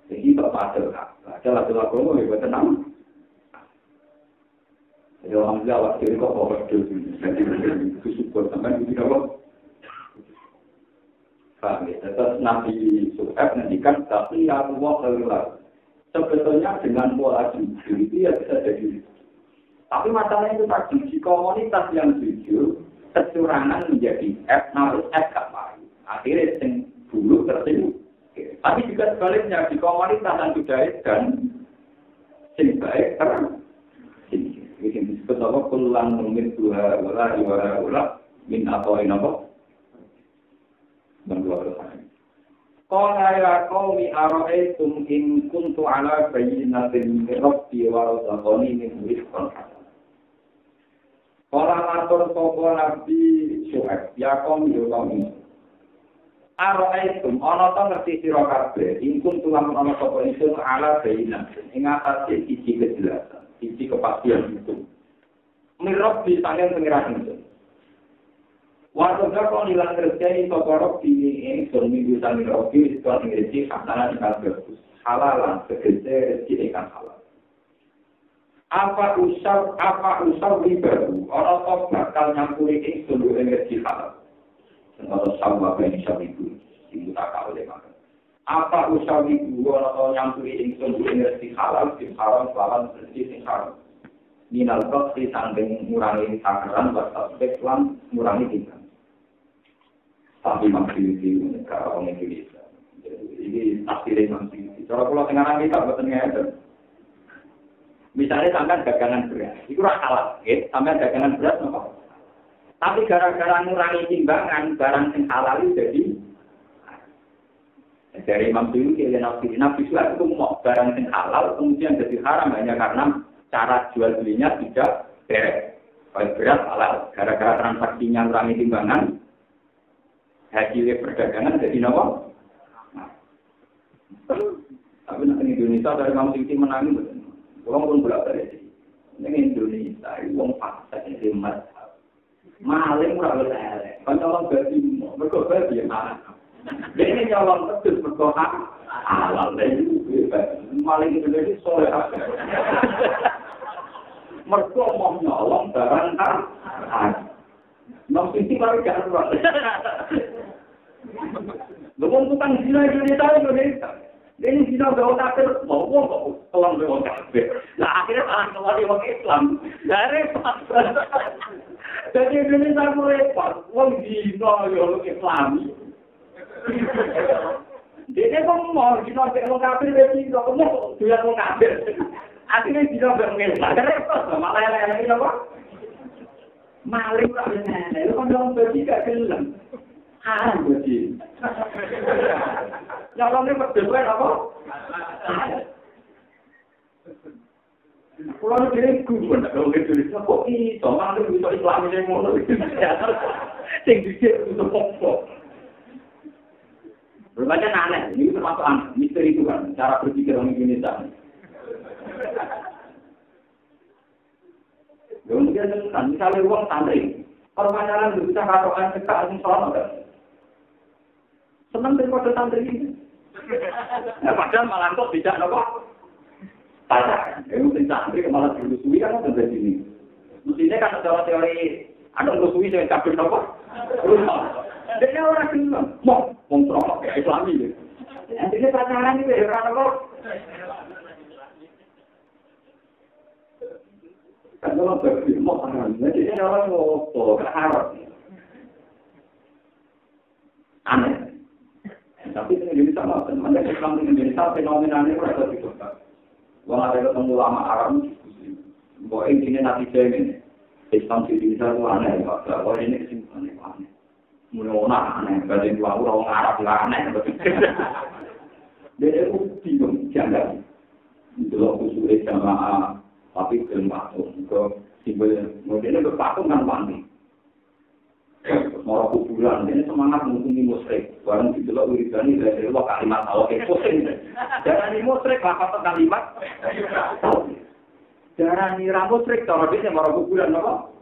Jadi tak padel kak. Lalu ngomong ya tenang. Jadi alhamdulillah waktu itu kok berdua. Jadi syukur sampai begitu kok. Tetap Nabi Suhaib nantikan tapi Allah keluar. Sebetulnya dengan pola jujur itu ya bisa jadi. Tapi masalahnya itu tadi di komunitas yang jujur kecurangan menjadi harus gak baik. Akhirnya yang dulu tersinggung. Tapi juga sebaliknya di komunitas yang sudah dan yang baik tersinggung. Ini disebut apa? Kulang mungkin dua wala min atau apa? Qala ya qaumi ara'aytum in kuntu ala bayyinatin min rabbi wa razaqani min rizqin hasan. Qala matur sapa Nabi Syuaib, ya qaumi yo qaumi. Ara'aytum ana ta ngerti sira kabeh in kuntu lamun ana sapa ingsun ala bayyinatin ing atase siji kejelasan, siji kepastian itu. Min rabbi sangen pengiran ingsun. Waktu kau hilang kerja itu korok ini seminggu sambil rogi itu ingin khasana ikan bagus halalan segede ikan halal. Apa usah ribaru orang tok bakal nyampuri ini seluruh energi halal. Atau sama benisam itu tak kau lemak. Apa usah ribaru orang tok nyampuri ini seluruh energi halal selama energi halal. Minal kok di samping mengurangi takaran batas spekulan mengurangi tingkat. Tapi maksud itu kalau orang Indonesia, ini akhirnya maksud. Kalau pulau tengah kita buat tengah misalnya sampai dagangan beras, itu salah, sampai dagangan beras apa? Tapi gara-gara ngurangi timbangan barang yang halal itu jadi dari Imam Syuuti dan Nabi Suhaib itu mau barang yang halal kemudian jadi haram hanya karena cara jual belinya tidak beres. Kalau beras halal, gara-gara transaksinya ngurangi timbangan. Hasilnya perdagangan jadi apa? Tapi nanti Indonesia dari Imam Syuuti menangis, orang pun bolak balik. Ini Indonesia, orang paksa jadi mazhab. Maling orang berleleh, kan orang berarti berkobar dia marah. Jadi nyolong terus berkohak halal lagi. maling Indonesia soleh. Mergo mau nyolong barang kan. Nom sisi malah gak ruwet. Lho tukang zina Indonesia. Ini zina bawa kafir, mau kok tolong bawa kafir. Nah akhirnya malah kembali orang Islam. Dari jadi Indonesia repot, wong zina yo Islami. Dia kok mau zina bawa kafir wis kok mau doyan wong kafir. Akhirnya zina bawa Islam. Repot malah elek-elek apa? Maling lah nenek, lu kan dong bagi gak gelem. Haram bagi. Nyolongnya berdua apa? Kalau lu kira gue nak kalau gitu, kok ini sama lu bisa Islam ini mau lu? Sing dicek untuk pokok. Berbagai aneh, ini termasuk aneh, misteri itu kan, cara berpikir orang Indonesia. Kemudian kan, misalnya uang santri, perpanjangan bisa katokan cekak langsung sholat. Senang daripada santri ini. Padahal malah kok tidak apa? Tanya, mungkin santri malah dilusui kan ada di sini. Mestinya kan ada teori, ada lusui dengan kabel apa? Jadi orang bilang, mau ngomong kayak Islami. Jadi pacaran itu ya karena kok. Kalau berfilm orang, jadi orang ngopo, keharap. Aneh. Tapi ini Indonesia sama, teman-teman Islam di Indonesia fenomenanya berada di kota. Wong ada ketemu lama Arab diskusi. Bahwa intinya nanti ini Islam di Indonesia itu aneh, bahwa ini kesimpulannya aneh. Mulai aneh, dari dua orang Arab lah aneh. Jadi aku bingung, jangan. Itulah usulnya jamaah. Tapi belum patung, ke simbol modelnya berpatung kan wangi. Mau kuburan, ini semangat menghubungi musyrik. Barang dijelok wiridani dari Allah kalimat Allah pusing. Jangan musyrik apa kalimat. Jangan nira musyrik, kalau dia mau kuburan apa?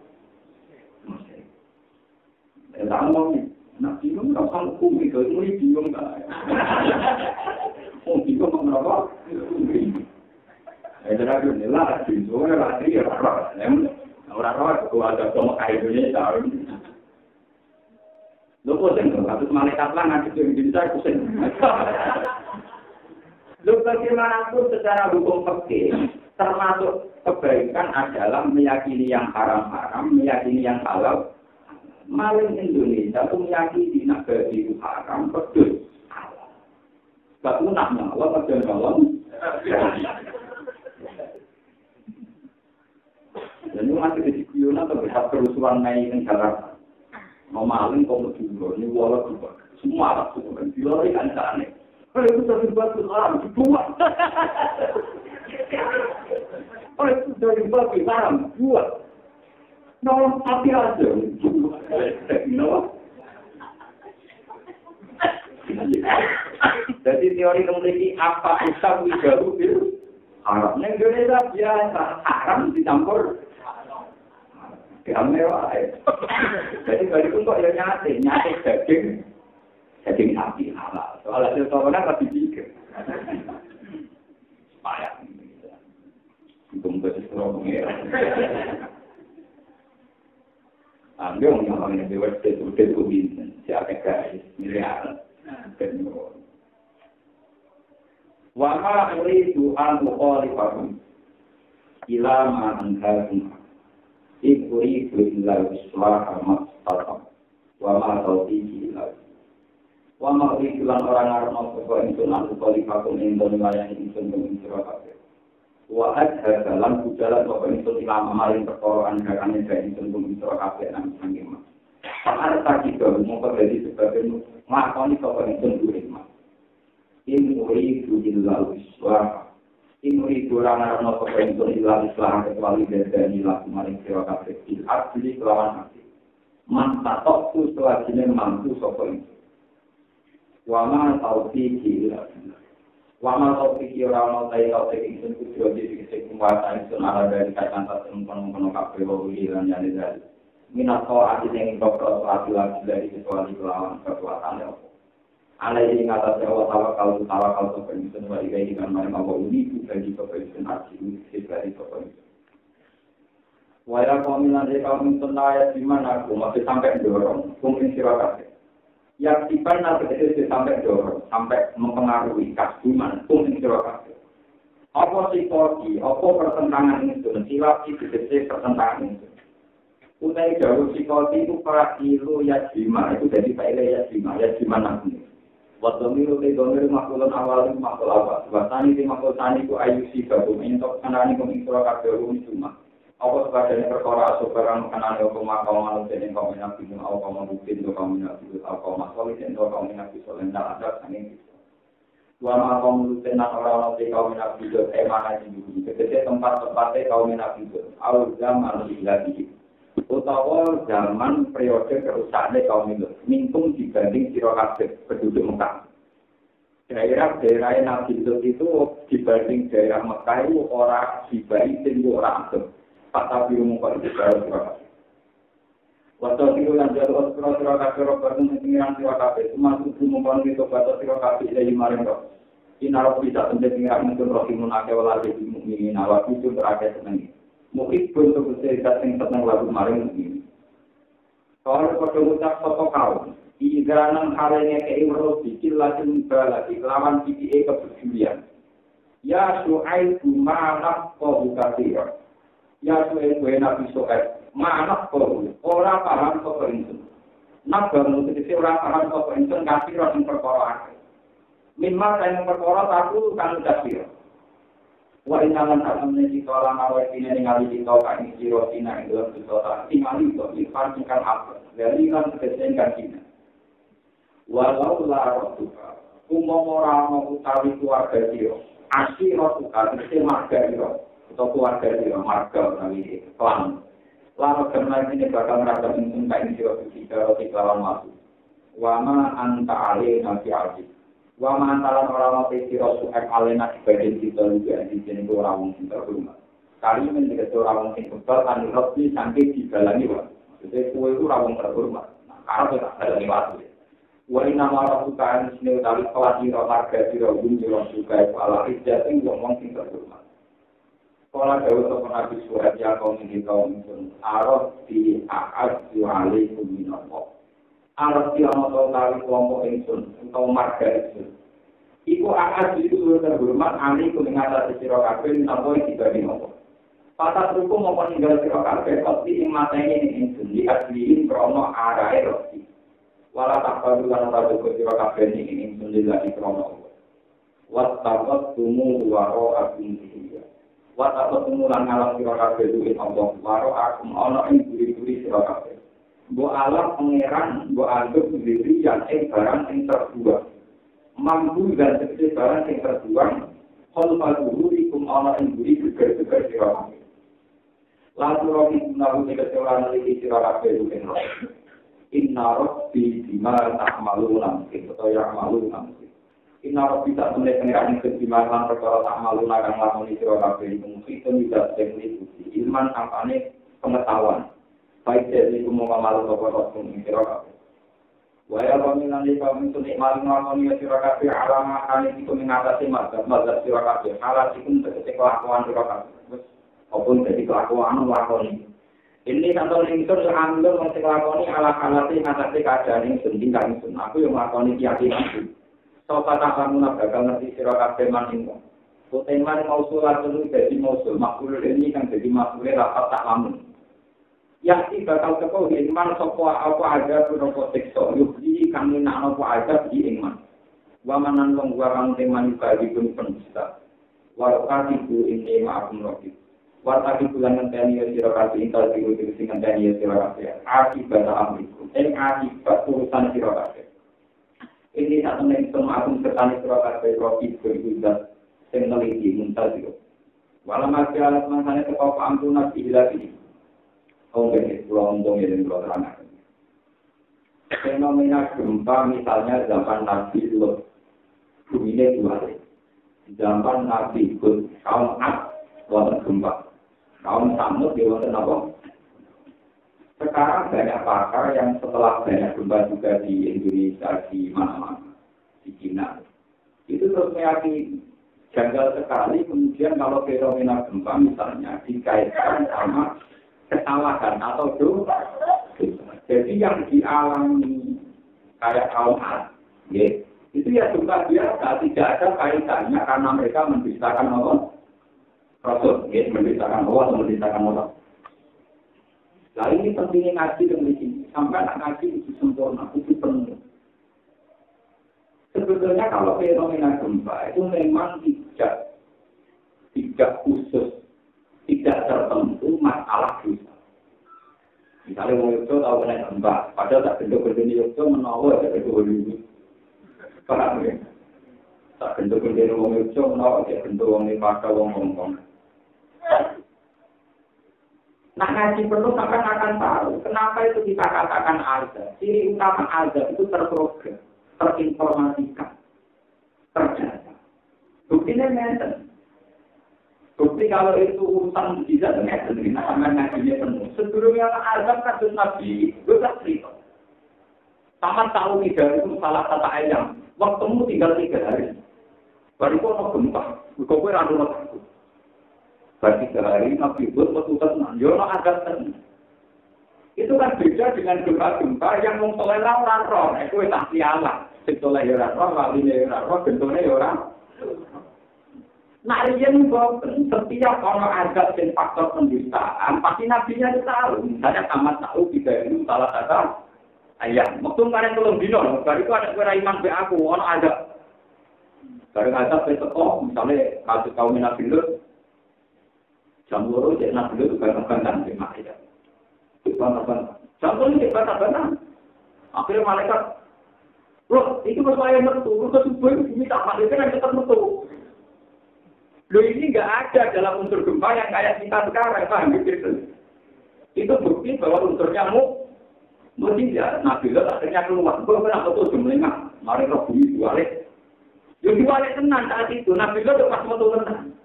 Musyrik. Tak mau nih, nak bingung tak sanggup hukum itu, mulai bingung tak? Oh bingung apa? Ada lagi ni lah, cinta lagi orang ada sama kaidahnya tahu. Lu pusing, satu malaikat lah nanti jadi saya pusing. Lu bagaimanapun secara hukum fikih termasuk kebaikan adalah meyakini yang haram-haram, meyakini yang halal. Maling Indonesia itu meyakini nabi itu haram, betul. Sebab munahnya Allah berjalan. Dan ini masih di Guyana terlihat kerusuhan naik di Jakarta. Mau maling kok mau dulu, ini walau juga. Semua anak itu kan dilari kan aneh. Kalau itu terlibat haram, dibuat. Kalau itu terlibat haram, buat. Nolong api aja, no. Jadi teori memiliki apa usah wijaru bil haram. Yang Indonesia biasa haram dicampur. Mewah. Jadi kalau itu kok ya nyate daging sapi halal. Soal hasil corona lebih pikir. Payah. Untung bersesuatu pengira. Ambil orang yang lewat itu kubin, siapa guys, miliar. Wahai uridu an uqalifakum ila ma anhakum ikuri illa islah mastata wa ma tawfiqi illa wa ma uridu lan orang arep apa itu lan uqalifakum ing dalem layani ingsun ing sira kabeh wa hadha lan bujalan apa itu ilama maring perkara anggane dadi ingsun ing sira kabeh nang sanging mas arep kita mongko dadi sebab nglakoni apa ingsun duwe mas in uridu illa islah in uridu rana nopo pentur illa islah kecuali dari laku maring sira kabeh il asli kelawan hati man tatok selajine mampu sapa iki wa ma taufiqi illa wa ma taufiqi ora ono ta'i taufiqi sing kudu dadi kekuatan sun ala dari kata temen-temen kabeh wali lan jane dari minato ati sing kok lagi dari kecuali kelawan kekuatan apa Alaihi ngatasé wa tawakal kepengen wa ilaihi kan maring apa uni bagi kepengen arti sekali kepengen. Waya kominan kaum sunaya di mana aku masih sampai dorong kumpul sira yang tiban nanti itu sampai dorong sampai mempengaruhi kasuman kumpul sira apa psikologi, apa pertentangan itu silap itu pertentangan itu. Utai jauh psikologi itu para ilu ya jima itu jadi faedah ya jima nanti. Waktu milu te domir makulun awal makul awal. Wasani te makul tani ku ayu si babu mentok kanani kumingkura kabeh umi cuma. Apa sebagainya perkara asuperang kanani opo makau manusia yang kau menapi pun au kau mabukti do kau menapi au kau masoli do kau menapi solen tak ada angin. Dua makau manusia nak orang te kau menapi do mana di kecil tempat-tempatnya kau menapi do. Au zaman lagi. Utawa zaman periode kerusakannya kaum itu mingkung dibanding sira kabeh penduduk Mekah. Daerah Nabi itu dibanding daerah Mekah itu ora dibanding sing ora adem. Tapi rumah itu daerah. Waktu itu lanjut sira kabeh rokono pengiran sira kabeh masuk rumah itu batas sira kabeh dari maring kok. Inarok bisa pendengar mungkin rohimun akewala di mukminin awak itu terakhir seneng. Mungkin untuk cerita yang tentang lagu maring ini. Kalau pada ucap soto kau, iganan halnya keimro bikin lagi lagi lawan PPE kepedulian. Ya suai mana kau kasih. Ya suai nabi soal mana kau orang paham kau perinsun. Nak bangun itu orang paham kau perinsun kasih orang perkara. Minimal yang perkara aku kan kasih. Wa inalan alamnya kita orang awal ini ningali kita kami jiro tina dalam kita tingali itu dipastikan apa dari kan kesengan kita. Walau la rotuka umum-orang mau utawi keluarga dia asli rotuka mesti marga dia atau keluarga dia marga kami klan. Lalu karena ini bakal merasa untung kain jiro kita lawan masuk. Wama anta alih nabi alih. Wa antara orang mati sira suek alena dibanding kita juga di sini orang wong terhormat. Kali menjadi orang wong kebal kan lebih sampai digalani wae. Jadi kowe itu orang wong terhormat. Nah, kalau tak ada lewat. Wa inna ma rabbuka sini dari kelati marga sira sira suka ala ijat ing wong sing terhormat. Kala dawuh sapa Nabi surat ya kaum iki kaum sun arad di a'ad alaikum minallah. Alat yang mau tahu kelompok insun atau marga insun. Iku akan itu terhormat ahli mengatasi siro kabeh atau dibanding apa. Patah ruku mau meninggal siro kabeh pasti ing matanya insun diasliin krono arahe roti. Walau tak perlu lan ora cukup siro kabeh ing insun dilani krono. Wat takot tumu waro agung dia. Wat takot tumu lan ngalang siro kabeh duwe Allah waro agung ana ing duri-duri siro kabeh. Bo alam pangeran, bo anggap diri yang barang yang terbuang. Mampu dan seperti barang yang terbuang, kalau malu ikum Allah yang beri gegar-gegar sirah. Lalu roh itu nahu jika seorang lagi sirah itu enroh. Inna roh di dimana tak malu namkin, atau yang malu namkin. Inna roh bisa mulai pengeran yang kedimana perkara tak malu nagang lamuni sirah itu mungkin tidak teknik ilman kampanye pengetahuan. Baik dari semua malu toko-toko ini sirakabe. Waya peminan di kaum itu nikmat ngomongnya sirakabe alama kali itu mengatasi mazhab sirakabe. Halat itu terkait kelakuan sirakabe. Maupun jadi kelakuan lakoni. Ini kantor lingkar yang ambil mesti lakoni ala-alati mengatasi keadaan yang sendiri kan sun. Aku yang lakoni keyakinan itu. So kata kamu nak gagal ngerti sirakabe maningko. Kuteman mausulah dulu jadi mausul. Makhluk ini kan jadi makhluknya rapat tak lamun. Yang bakal teko iman sapa apa ada pun siksa yuhi kami nak apa ada di iman wa manan wong warang teman bagi pun penista wa katiku ini ma'akum rabbi wa katiku lan tani sira kabeh intal diku sing tani sira kabeh akibat amrikum akibat urusan sira kabeh ini sak temen akum sertane sira kabeh rabbi berjuang sing neliti muntal diku wala masalah mangane teko ampun nabi lagi. Pulau Untung ini pulau terangkan. Fenomena gempa misalnya zaman Nabi Lut, buminya dua kali. Zaman Nabi Hud, kaum Ad, wonten gempa. Kaum Samud, wonten apa? Sekarang banyak pakar yang setelah banyak gempa juga di Indonesia, di mana-mana. di Cina. Itu terus meyakini janggal sekali. Kemudian kalau fenomena gempa misalnya dikaitkan sama kesalahan atau dosa. Jadi yang dialami kayak kaum Ad, ya, itu ya gempa biasa, tidak ada kaitannya karena mereka mendustakan Allah, Rasul, ya, mendustakan Allah atau mendustakan Allah. Nah ini pentingnya ngaji dan di sini. Sampai anak ngaji itu sempurna, itu penuh. Sebetulnya kalau fenomena gempa itu memang tidak khusus, tidak tertentu masalah dosa. Misalnya orang Yogyakarta tahu kena gempa, padahal tak bentuk-bentuk di Yogyakarta menawar dari dulu. Paham ya? Tak bentuk-bentuk orang Yogyakarta menawar dari bentuk orang Nepal, orang Hongkong. Nah, ngaji perlu sampai akan tahu kenapa itu kita katakan azab. Ciri utama azab itu terprogram, terinformasikan, terdata. Buktinya memang. Bukti kalau itu urusan bisa dengan dengan sama ngajinya penuh. Sebelumnya azab kasus Nabi itu tak cerita. Sama tahu tidak itu salah satu ayam. Waktumu tinggal 3 hari. Baru itu mau gempa. Kau randu waktu. Berarti 3 hari Nabi itu betul-betul yono agak tenang. Itu kan beda dengan gempa-gempa yang mengtoleran orang roh. Itu tak sialah. Toleran roh, walinya roh, bentuknya orang. Nah, yang setiap orang agak dan faktor pendustaan, pasti nabinya tahu. Misalnya tamat tahu tidak itu salah satu ayam. Waktu kemarin belum dino, baru itu ada kira iman be aku, orang ada. Baru ada besok, misalnya kasus kaum Nabi Lut, jam 2 jadi Nabi Lut bantang-bantang di Makkah. Bantang-bantang. Jam 2 jadi bantang-bantang. Akhirnya malaikat, loh, itu persoalan betul. Terus subuh ini tak malaikat yang tetap betul. Loh ini nggak ada dalam unsur gempa yang kayak kita sekarang, paham gitu? Itu bukti bahwa unsurnya tidak. Nabi Lot akhirnya keluar. Gue pernah betul jumlahnya. Mari roh bumi diwalik. Yang diwalik tenang saat itu. Nabi Lot pas betul tenang.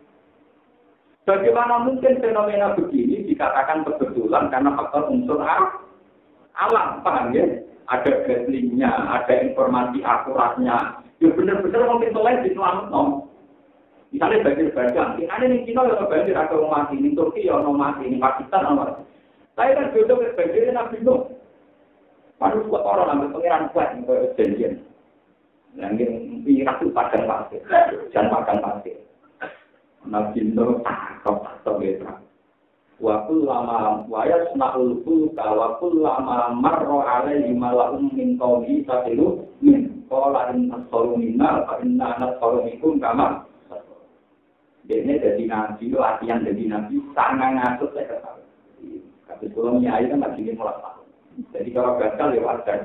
Bagaimana mungkin fenomena begini dikatakan kebetulan karena faktor unsur alam, paham ya? Ada gaslingnya, ada informasi akuratnya. Ya benar-benar mungkin soleh di Islam. Misalnya banjir bandang, ini ada di Cina yang banjir ada orang mati, di Turki yang orang mati, di Pakistan orang mati. Saya kan jodoh ke banjirnya Nabi Nuh. Padahal buat orang ambil pengiran kuat, janjian. Yang irak itu padang pasir, jangan padang pasir. Nabi Nuh takut gitu. Waktu lama wayas naulku, waktu lama marro alaihi malahum min kaumi satilu min qolain as-salumina fa inna nas-salumikum kama. Dia jadi nabi, latihan jadi nabi, sangat ngasut saya ketahui. Tapi kalau nyai kan lagi mulai tahun. Jadi kalau gagal ya wajar.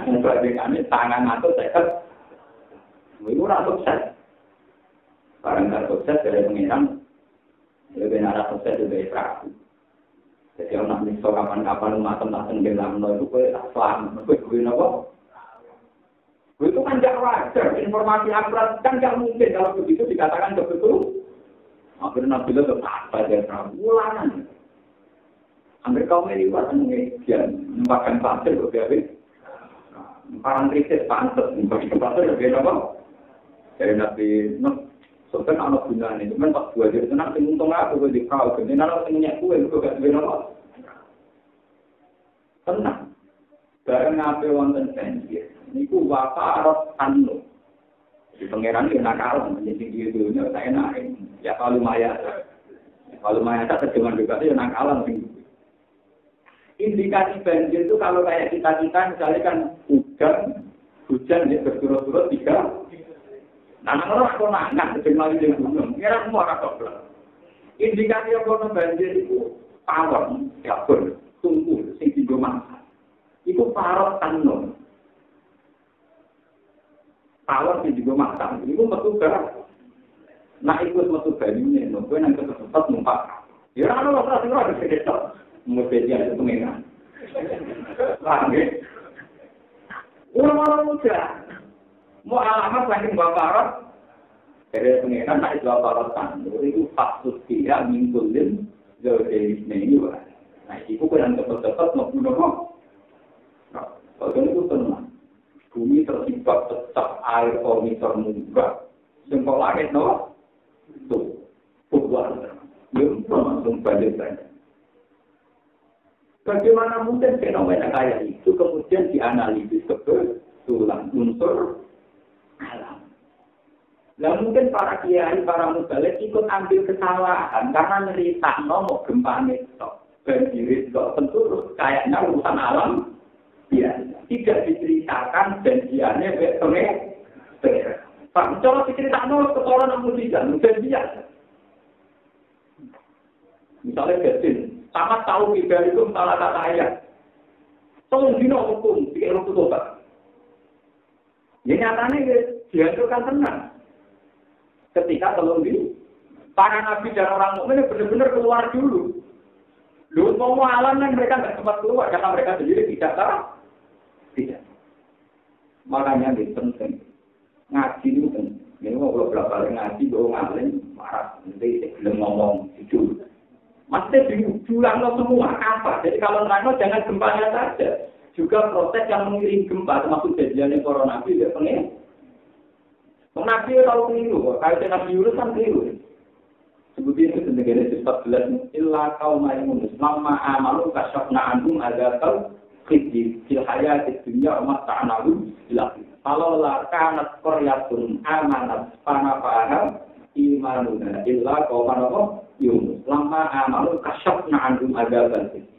Membandingkannya sangat ngasut saya ketahui. Itu orang sukses. Barang tak sukses dari pengiran, lebih narah sukses dari perahu. Jadi orang nak kapan-kapan umat tentang tenggelam, itu kue tak selamat. Kue apa? Itu kan tidak wajar, informasi akurat kan tidak mungkin kalau begitu dikatakan betul. Akhirnya Nabi itu apa dia ulangan. Hampir kaum ini buat mengejian, membahkan pasir berbeda. Parang krisis pantas, membahkan pasir berbeda apa? Dari Nabi Nuh, sebenarnya anak gunanya, cuma pas dua jadi tenang, untung aku di kau, kemudian anak punya kue itu gak berbeda apa? Tenang, bareng Nabi wonten banjir. Niku wafarat anu. Di pangeran dia nakal, menjadi dunia saya naik. Ya kalau lumayan tak terjemahan juga itu nakalan. Indikasi banjir itu kalau kayak kita misalnya kan hujan ya berturut-turut 3. Nah, orang aku nangis terjemahan di gunung. Kira semua orang indikasi apa banjir itu pawon, dapur, tungku, sing digo masak. Iku parot anu. Awal sih juga matang, itu metu berat. Nah ikut metu banyunya, nunggu yang tetap numpak. Ya kalau rasa sih ada sekitar, mestinya itu pengengan. Lagi, orang muda, mau alamat lagi bapak dari pengengan, tak itu bapak tandur itu faktus dia mingguin dari sini juga. Nah itu kan tetap mau bunuh. Kalau itu tenang. Bumi terlibat tetap air komiter munggah. Sengkol langit no, tuh, bukan, langsung balik-balik. Bagaimana mungkin fenomena kayak itu kemudian dianalisis kebetulan unsur alam? Nah mungkin para kiai, para mubalik ikut ambil kesalahan karena cerita mau gempa itu, banjir itu tentu kayaknya urusan alam. Ya, tidak diceritakan janjiannya benar. Pak, kalau diceritakan ketoran namun tidak, janjian. Misalnya Besin, sama tahu ibadah itu salah kata ayat. Tolong dino hukum, pikir hukum tobat. Ya nyatanya dihancurkan tenang. Ketika tolong dino, para nabi dan orang mukmin benar-benar keluar dulu. Lu mau alam kan mereka nggak sempat keluar karena mereka sendiri tidak tahu. Tidak. Makanya ini penting. Ngaji itu penting. Ini mau berapa kali ngaji, bawa ngalim, marah. Nanti belum ngomong jujur. Maksudnya diulang semua apa? Jadi kalau nerangno jangan gempanya saja. Juga proses yang mengiring gempa, termasuk kejadian corona tidak pengen. Nabi tahu keliru, kalau Nabi Yunus kan keliru. Sebutnya itu negara 14. Illa kaum Yunus, lama amalu kasyafna anhum adzabal khizy fil hayatid dunya wa ta'analu ila. Kalau la kanat qaryatun amanat fanafaha imanuna illa qaum Yunus. Lama amalu kasyafna anhum adzabal khizy.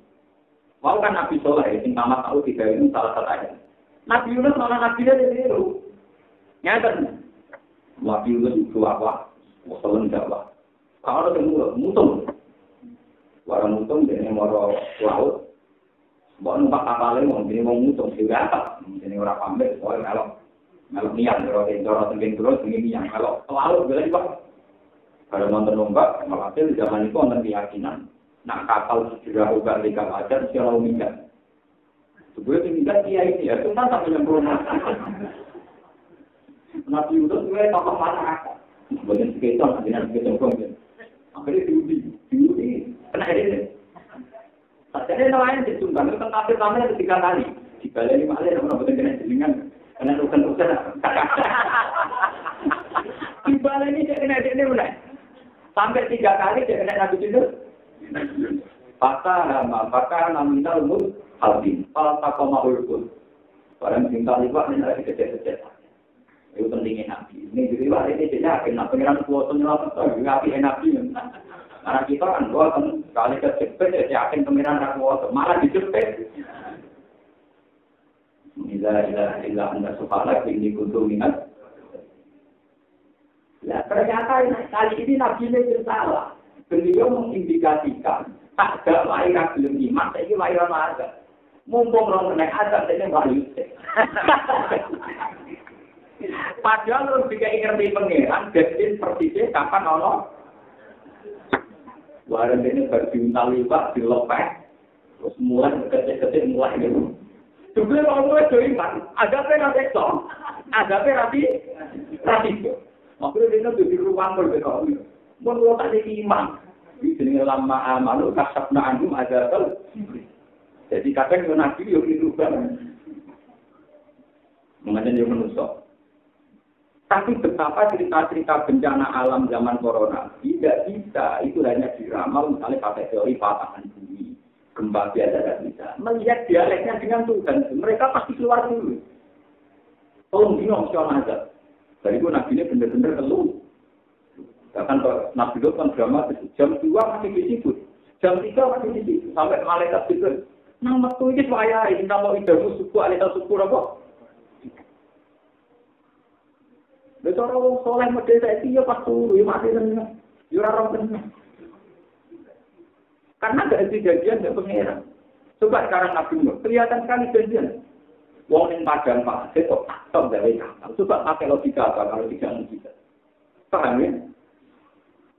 Mau kan Nabi Soleh, yang tamat tahu tiga ini salah satu ayat. Nabi Yunus malah Nabi dia ditiru. Nyata. Nabi Yunus itu apa? Musuhin Jawa. Kalau ada yang mutung. Warang mutung jadi moro laut. Bawa numpak kapalnya mau jadi mau mutung juga apa? Jadi orang pamit, soalnya kalau niat orang tenggeng terus ini yang kalau laut boleh juga. Kalau nonton numpak, malah di zaman itu nonton keyakinan. Nak kapal segera ubah di kawasan secara umumnya. Sebelum ini kiai ini ya, itu kan tak menyembrono. Nabi Yunus itu tokoh masyarakat. Sebagian sekitar, dengan sekitar. Akhirnya diundi, kena ini. Jadi nelayan disumbang, itu tentang tamu yang 3 kali. Dibalik 5 kali, orang betul kena jelingan. Kena urusan-urusan. Dibalik ini dia kena ini mulai. Sampai 3 kali dia kena Nabi Yunus. Pakar naminal mul halbin. Kalau tak kau mau urut. Barang cinta liwat ini lagi kecil-kecil. Itu pentingnya Nabi. Ini jadi wah ini tidak yakin. Nah pengiran kuasa nyelamat. Nabi Nabi. Karena kita kan kuasa sekali kecepet. Yakin pengiran kuasa. Malah dicepet. Ila anda subhanak. Ini kuntung ingat. Ya ternyata kali ini Nabi ini bersalah. Beliau mengindikasikan ada lahiran belum iman. Ini lahiran marga. Mumpung orang naik azab. Ini wali. Padahal lu juga ngerti pengeran, jadi persisnya kapan Allah. Warna ini berdiuntal lipat, dilepek, terus mulai kecil-kecil mulai gitu. Juga kalau itu iman, agaknya nanti so, agaknya rapi. Makanya dia nanti di ruang berbeda. Menurut tadi iman, di sini lama amal, kasabna anjum agaknya. Jadi kadang yang nabi yang itu kan, mengenai yang menusuk. Tapi betapa cerita-cerita bencana alam zaman corona tidak bisa, itu hanya diramal misalnya pakai teori patahan bumi, gempa biasa tidak bisa. Melihat dialeknya dengan Tuhan, mereka pasti keluar dulu. Tolong bingung soal azab. Dari itu Nabi ini benar-benar keluh. Bahkan Nabi itu kan drama jam 2 masih di situ, jam 3 masih di situ, sampai malaikat itu. Nama tuh ini saya, ini nama idamu suku, alita suku apa? Betul orang soleh model saya itu ya pas turu, ya mati tenang, ya orang tenang. Karena ada kejadian yang pengeran. Coba sekarang Nabi Nuh, kelihatan sekali kejadian. Wong yang padang pasir kok tak dari kapal. Coba pakai logika apa kalau tidak logika. Paham ya?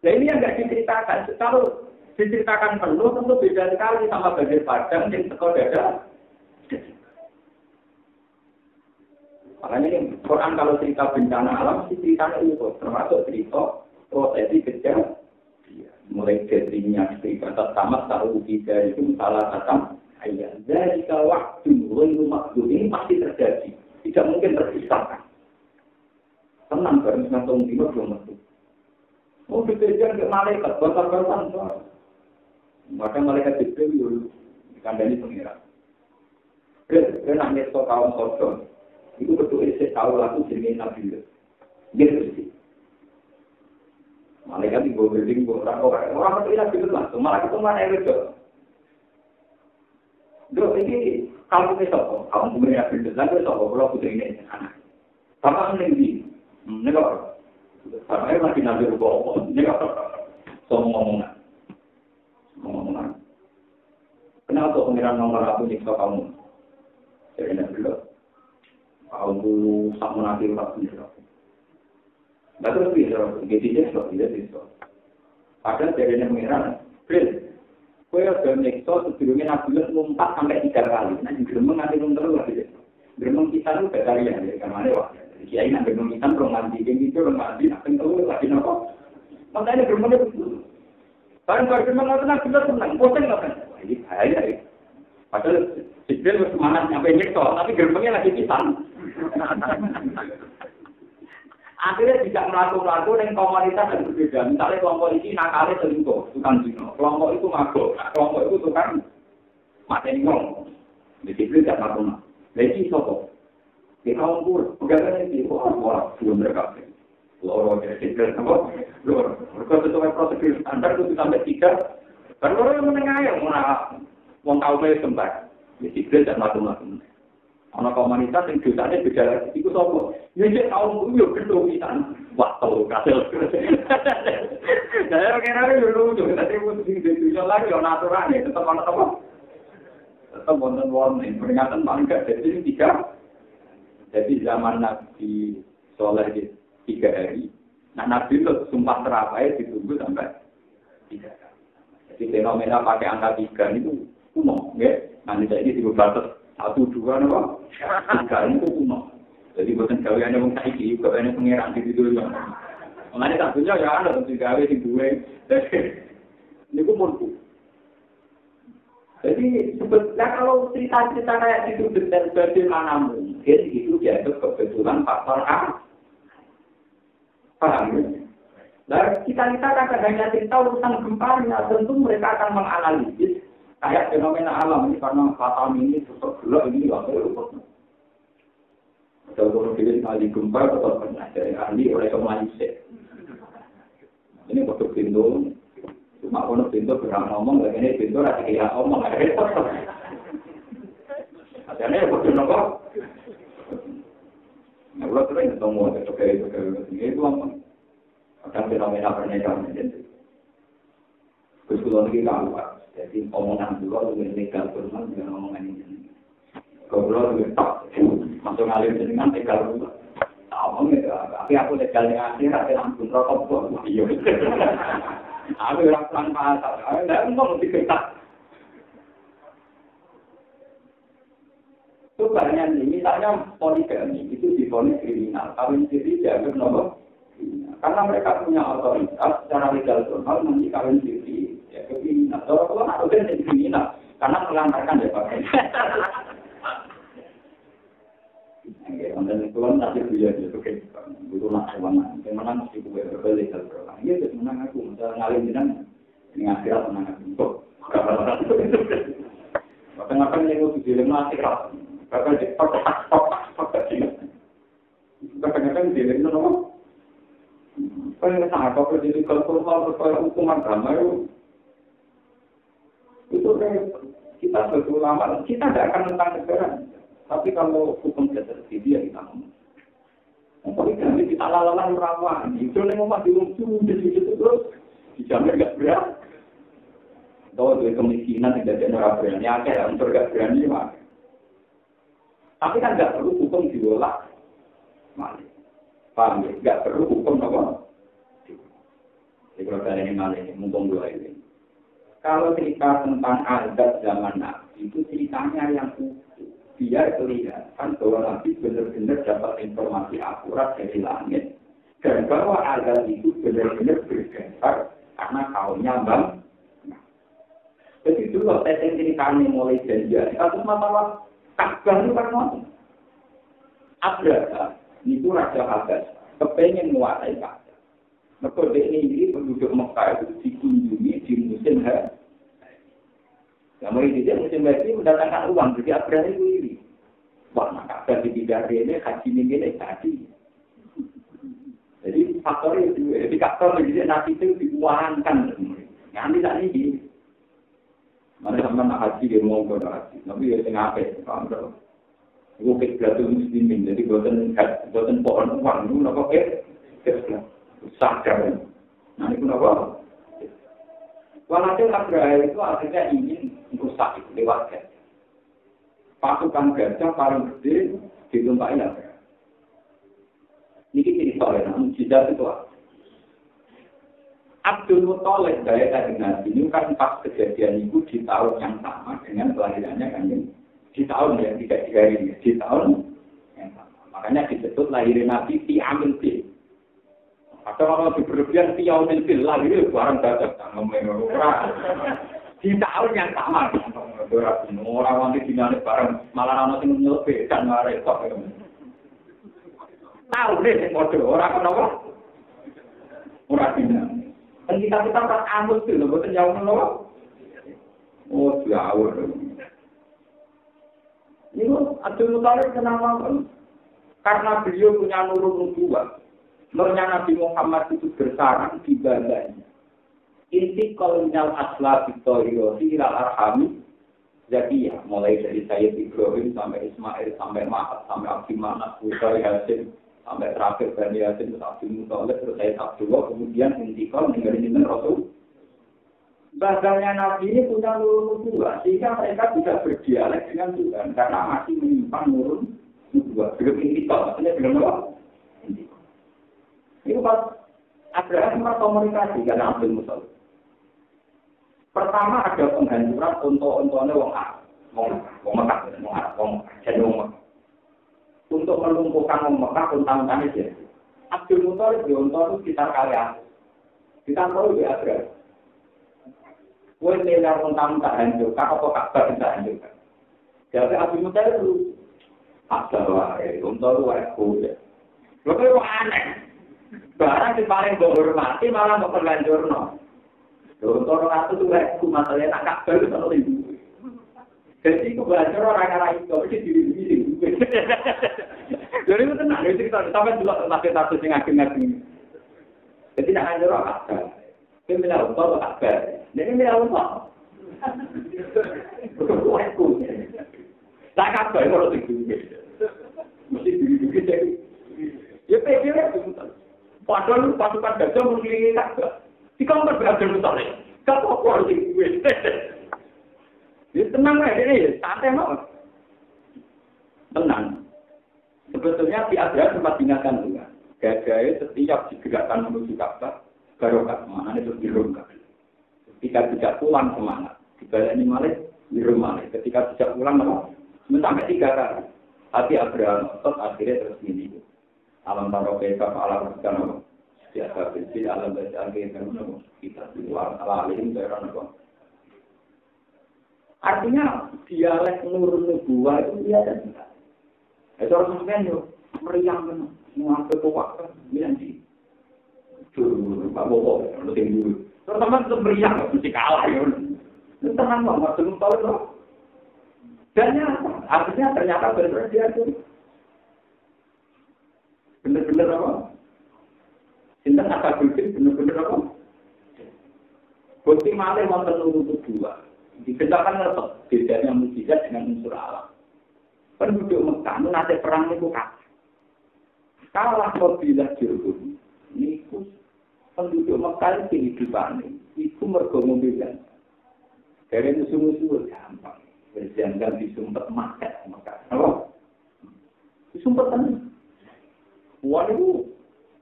Nah ini yang nggak diceritakan. Kalau diceritakan penuh tentu beda sekali sama bagian padang yang sekolah dada. Makanya ini Quran kalau cerita bencana alam, ceritanya itu termasuk cerita prosesi kejadian. Mulai jadinya cerita tamat tahu tidak itu salah kata ayat. Dari waktu rumah ini pasti terjadi. tidak mungkin terpisahkan. Tenang bareng ngantung dino belum tentu. Oh dikejar ke malaikat, bakar-bakaran soal. Maka malaikat Jibril dulu dikandani pengiran. Karena nyetok kaum Sodom, itu betul saya tahu lagu jenis Nabi. Gitu sih. Malaikat ibu building orang itu Nabi itu langsung malah itu mana yang itu. Dulu ini kamu besok, kamu kemudian Nabi itu lalu besok kalau putri ini anak. Bapak meninggi, negor. Karena masih Nabi itu bohong, negor. So ngomongan. Kenapa pengiran nomor aku nyiksa kamu? Jadi Nabi itu, kamu sama Nabi itu nyiksa. Tidak terus bisa, gitu. Padahal dari pengiran, kue sudah nyiksa sebelumnya Nabi itu lompat sampai 3 kali. Nah, geremeng nanti belum terus gitu. Geremeng kita itu bertarian, ya, karena lewat. Kiai nak geremeng kita belum mandi, gitu belum mandi, nak kental lagi nopo. Makanya geremengnya begitu. Barang geremeng itu Nabi itu senang, pusing nggak kan? Ini bahaya ya. Padahal Jibril semangat sampai nyiksa, tapi geremengnya lagi pisang. Akhirnya tidak melaku-laku dengan komunitas yang berbeda. Misalnya kelompok ini nakalnya selingkuh, tukang zina. Kelompok itu mabuk, kelompok itu tukang mateni wong. Disiplin tidak melakukan. Lagi sopo. Di kaum pur, pegangan ini orang belum mereka. Loro jadi disiplin apa? Loro. Mereka sesuai prosedur standar itu sampai 3. Baru orang yang menengah yang wong kaumnya kembar. Disiplin tidak melakukan. Ana komunitas yang dosanya beda lagi, itu sopo. Ya dia tahu itu gedung kita. Wah, tahu kasil. Saya kira dulu juga tadi mesti di lagi orang aturan itu tetap ana apa? Tetap wonten warning peringatan paling gak jadi 3. Jadi zaman Nabi Soleh di 3 hari. Nah Nabi itu sumpah terapai ditunggu sampai 3 hari. Jadi fenomena pakai angka 3 itu kuno, ya. Nanti jadi dibatas 1, 2, apa? 3 itu kuno. Jadi bukan gaweane wong saiki, gaweane pengeran di situ ya. Mengenai satunya ya ada untuk gawe sing duwe. Niku murku. Jadi sebetulnya kalau cerita-cerita kayak itu detail mana mungkin itu dianggap kebetulan faktor A. Paham ya? Nah, kita kadang hanya cerita urusan gempanya, tentu mereka akan menganalisis kayak fenomena alam ini karena fatam ini susuk gelap ini waktu itu. Kalau kita di gempa atau pernah dari ahli oleh kemalise. Ini waktu pintu, cuma kalau pintu berang ngomong, lagi ini pintu rasa kayak ngomong, ada repot. Akhirnya waktu nopo. Nah, kalau terus ketemu itu apa? Akan fenomena pernikahan itu. Kesulitan kita luar. Jadi omongan dulu lebih legal berman dengan omongan ini. Kalau lebih tak masuk ngalir dengan legal dulu. Tapi aku legalnya akhir ada langsung rokok buat iya. Aku orang tanpa asal. Tidak mau diketak. Itu banyak nih. Misalnya poligami itu divonis kriminal. Kawin siri dianggap nomor. Karena mereka punya otoritas secara legal formal nanti kawin siri ya kriminal. Kalau nggak ada yang kriminal karena melantarkan ya pakai. Dan itu kan tadi dia itu kayak butuh naksawan. Yang mana mesti gue legal formal. Iya itu menang aku. Misalnya ngalim jenang ini akhirat menang aku. Bahkan yang gue tujuh lima akhirat. Bahkan di pak kadang-kadang di lima nomor. Kalau sangat apa jadi kalau hukuman agama itu kita sebagai ulama kita tidak akan tentang negara, tapi kalau hukum tidak terjadi ya kita ngomong. Poligami kita lalang rawan, itu yang ngomong di situ terus dijamin nggak berat. Tahu dari kemiskinan tidak ada orang berani, ada yang nggak berani mah. Tapi kan nggak perlu hukum diolah, malah. Paham ya? Nggak perlu hukum apa? Jadi kalau ada yang malah ini, mumpung dua ini. Kalau cerita tentang adat zaman Nabi, itu ceritanya yang utuh. Biar kelihatan bahwa Nabi benar-benar dapat informasi akurat dari langit. Dan bahwa adat itu benar-benar berdasar karena kaumnya bang. Jadi dulu setting ceritanya mulai janjian. Kasus masalah Ka'bah itu kan Abraha niku raja Habas kepengen menguasai Ka'bah. Mergo ini penduduk Mekah itu dikunjungi di musim haji. Yang dia musim haji mendatangkan uang, jadi Abraha itu iri. Wah, Ka'bah dipindah ini haji ini tadi. Jadi faktor itu, jadi faktor jadi nanti itu diuangkan. Nanti tak ini. Mana sama nak haji dia mau ke haji, tapi ya tengah apa? Kalau itu kebelajar muslimin, jadi buatan pohon uang itu apa sadar. Nah itu apa? Walhasil Abraha itu akhirnya ingin merusak itu lewat gajah. Pasukan gajah paling gede ditumpahin Abraha. Ini cerita ya, mujizat itu apa? Abdul Muthalib dari Nabi ini kan pas kejadian itu di tahun yang sama dengan kelahirannya kan di tahun yang tidak dihari di tahun yang sama. Makanya disebut lahirnya Nabi di Amil Bil. Atau kalau berlebihan di Amil Bil lahirnya barang dadak di tahun yang sama. Orang wanita dinamik barang malah orang yang nyelebih dan repot. Tahu deh orang kenapa? Orang dinamik. Dan kita tak ambil itu, bukan jauh menolak. Oh, jauh. Ini Abdul Muthalib kenapa? Karena beliau punya nurul nubuwah. Nurnya Nabi Muhammad itu bersarang di badannya. Inti kolonial asla Victoria, ilal arhami, jadi ya, mulai dari Sayyid Ibrahim sampai Ismail, sampai Mahat, sampai Abdi Manaf, Bukhari Hasim, sampai terakhir Bani Hasim, terus Abdul Muthalib, terus Sayyid Abdullah, kemudian intikal meninggalin Rasul. Bahasanya Nabi ini punya nurul nubuwah, sehingga mereka bisa berdialek dengan Tuhan, karena masih menyimpan nurul nubuwah. Belum intikal, maksudnya belum apa? Intikal. Itu pas Abraham komunikasi dengan Abdul Muthalib. Pertama ada penghancuran untuk-untuknya wong Mekah. Untuk melumpuhkan wong Mekah untang-untangnya dia. Abdul Muthalib di unta itu sekitar kalian. Kita tahu di Abraham. Kue miliar untang-untang hancurkan, apa Ka'bah bisa hancurkan. Jadi Abdul Muthalib itu Abdullah, unta itu aku. Lalu itu aneh. Barang yang paling dihormati malah mau berlanjur. Untuk orang itu aku masalahnya tak kabel kalau itu. Jadi aku belajar orang-orang itu tapi diri-diri. Jadi itu tenang, itu kita sampai juga tentang yang ageng-ageng. Jadi tidak hanya orang kabel. Dia bilang untuk kabel. Jadi bilang untuk. Aku. Tak kabel kalau itu. Mesti diri-diri jadi. Ya pikirnya itu. Padahal pasukan gajah mengelilingi kabel. Di kamar belajar Muthalib. Gak apa-apa sih gue. Ya tenang aja ini, santai mau. Tenang. Sebetulnya di Abraham sempat diingatkan juga. Gajah setiap digerakkan menuju Ka'bah, barokah mana itu dirungkap. Ketika tidak pulang semangat, dibalani malah dirumah. Ketika tidak pulang malah sampai 3 kali. Hati Abraham otot akhirnya terus ini. Alam barokah alam berkan. Ya, tapi alam baca akhirnya kita keluar alim dari orang. Artinya dialek nurul nubuwah itu dia ada. Itu orang mungkin yo meriang kan, mengambil kewak bilang sih. Tuh, Pak Bobo, lu tinggal. Terutama itu meriang, mesti kalah ya. Itu tenang banget, belum tahu loh. Dan artinya ternyata benar dia tuh benar-benar apa? Sinten akal bikin benar-benar apa? Bukti malih wonten nurul nubuwah. Dibedakan ngerti bedanya mukjizat dengan unsur alam. Penduduk Mekah nanti perang itu kalah. Kalah kabilah Jurhum. Niku penduduk Mekah kehidupan itu mergo mobilan. Dari musuh-musuh gampang. Berjangan disumpet makan Mekah. Apa? Disumpet kan? Wah itu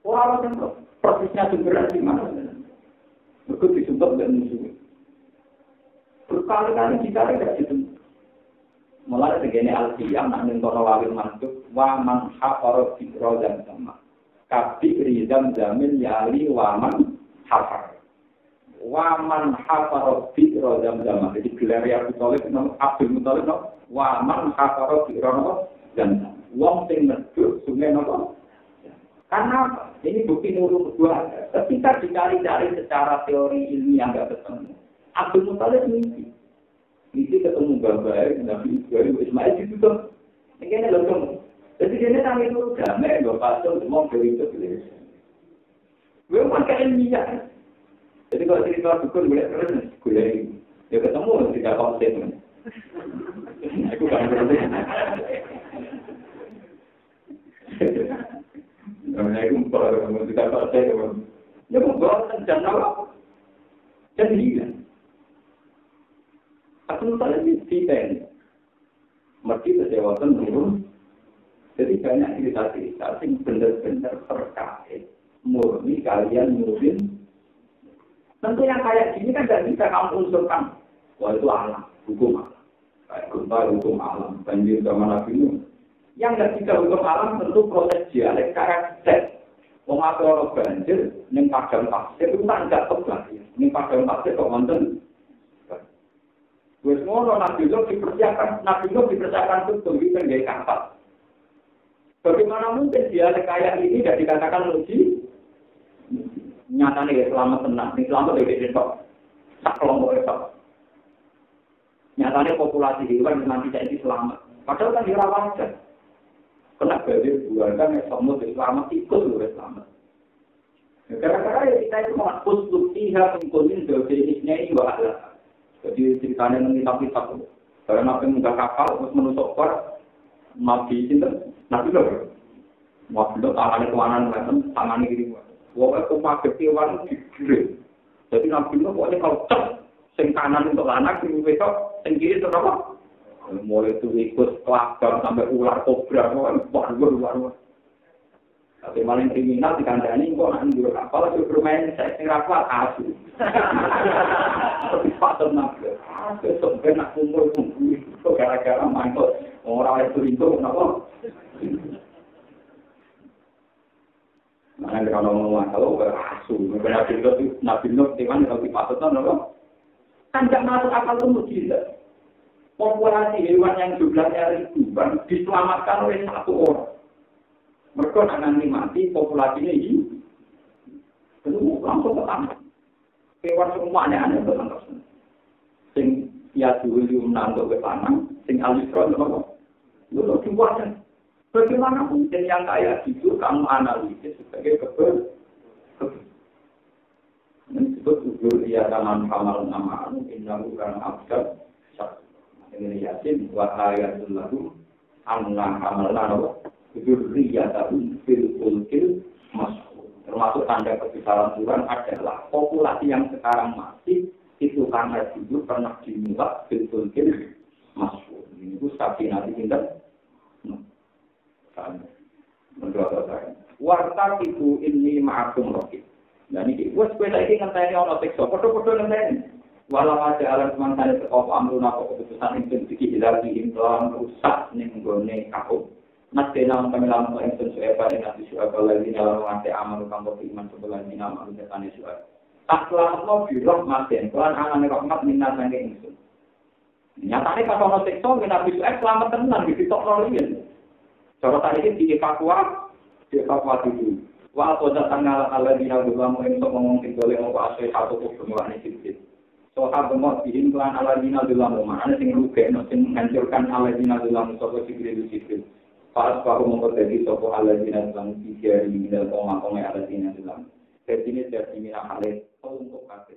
orang yang prosesnya sebenarnya di mana? Mergo disumpet dan musuh. Berkali-kali kita tidak gitu. Mulai begini al-qiyam nak nentono wawil mantuk wa man hafara fikra dan sama. Kabi rizam jamin yali wa man hafar. Wa man hafara fikra dan sama. Jadi gelar Abdul Muthalib wa man hafara fikra dan sama. Wong sing medhut sungai nopo? Karena apa? Ini bukti nurul kedua. Ketika dicari-cari secara teori ilmiah nggak ketemu. Abdul Muthalib mimpi. Mimpi ketemu Bapak, Nabi Ibrahim, Ismail itu tuh. Ini loh. Jadi dia nang itu damai, Bapak tuh semua dari itu. Gue pakai ilmiah. Jadi kalau cerita dukun boleh terus boleh. Ya ketemu tidak konsen. Aku kan berarti. Namanya itu kalau tidak konsen. Ya bukan jangan. Jadi aku tadi di Mesti kesewatan turun. Jadi banyak cerita-cerita yang benar-benar terkait. Murni kalian mungkin. Tentu yang kayak gini kan tidak bisa kamu unsurkan. Wah itu alam, hukum alam. Kayak gempa hukum alam, banjir zaman Nabi Nuh. Yang tidak bisa hukum alam tentu proses dialek karakter. Mengatur banjir, yang padang pasir itu kan tidak tebak. Yang padang pasir kok nonton. Wes ngono Nabi Nuh dipersiapkan betul di tenggai kapal. Bagaimana mungkin dialek kayak ini tidak dikatakan uji? Nyatanya ya selamat tenang, ini selamat dari desok, tak kelompok desok. Nyatanya populasi hewan nanti jadi selamat. Padahal kan dirawat aja. Kena banjir bulan kan semut selamat ikut loh selamat. Gara-gara ya kita itu mengakus buktiha pengkulin dosenisnya ini bahaya. Jadi ceritanya nanti kitab-kitab. Karena Nabi muda kapal terus menusuk kor, Nabi cinta, Nabi loh. Nabi loh tangannya kemana-mana, tangannya gini. Wong itu pakai kewan digigit. Jadi Nabi itu pokoknya kalau cek, sing kanan untuk anak, sing besok, sing kiri untuk apa? Mulai itu ikut kelakar sampai ular kobra, luar. Tapi maling kriminal dikandani, kok nanti juga kapal, itu bermain seks rapal, asu. Tapi patut Nabi. Asu, sebenarnya nak kumul, itu gara-gara mantul. Orang itu, kenapa? Mana kalau ngomong kalau berasu, Nabi Nuh dengan kalau dipatutkan apa? Kan tidak masuk akal itu mujizat. Populasi hewan yang jumlahnya ribuan diselamatkan oleh satu orang. Mereka nanti mati populasinya ini, itu langsung ketangkap. Hewan semuanya aneh ketangkap. Sing ya dulu menantuk ke tanah, sing alisron apa? Itu dibuatkan. Bagaimana mungkin yang kayak gitu kamu analisis sebagai kebel? Ini disebut ujur dia taman kamal nama anu indah bukan abjad. Ini yasin wa ayatul lahu anna kamal nama ujur dia tahun fil ulkil masuk. Termasuk tanda kebesaran Tuhan adalah populasi yang sekarang masih itu karena dulu pernah dimulai fil ulkil masuk. Ini itu sapi nanti tidak. Menurut saya, warta itu ini ma'akum rohid. Dan ini, gue sepeda ini ngenteni orang seksual, foto-foto ngenteni. Walau ada alam semangkanya sekop amruna keputusan itu dikihilaki implan rusak nenggone kaku. Mas tenang pemilang mengenai suara dengan suara lagi dalam mengenai amal kampung iman sebelah ini nama mengenai suara. Tak selamat biroh maten, pelan angan rahmat minat nangge insun. Nyatanya pas orang seksual kita bisa selamat tenang di TikTok rolling. Cara tadi ini dievakuasi dulu. Wah, pada tanggal aladina dulu untuk ngomong boleh mau asal satu pertemuan ini. Soal tempat bikin pelan aladina dulu mana sing rugi, sing menghancurkan aladina dulu soal sipil. Pas baru memperbaiki soal aladina dulu tiga di dalam koma aladina dulu. Jadi ini jadi minah hal untuk kafe.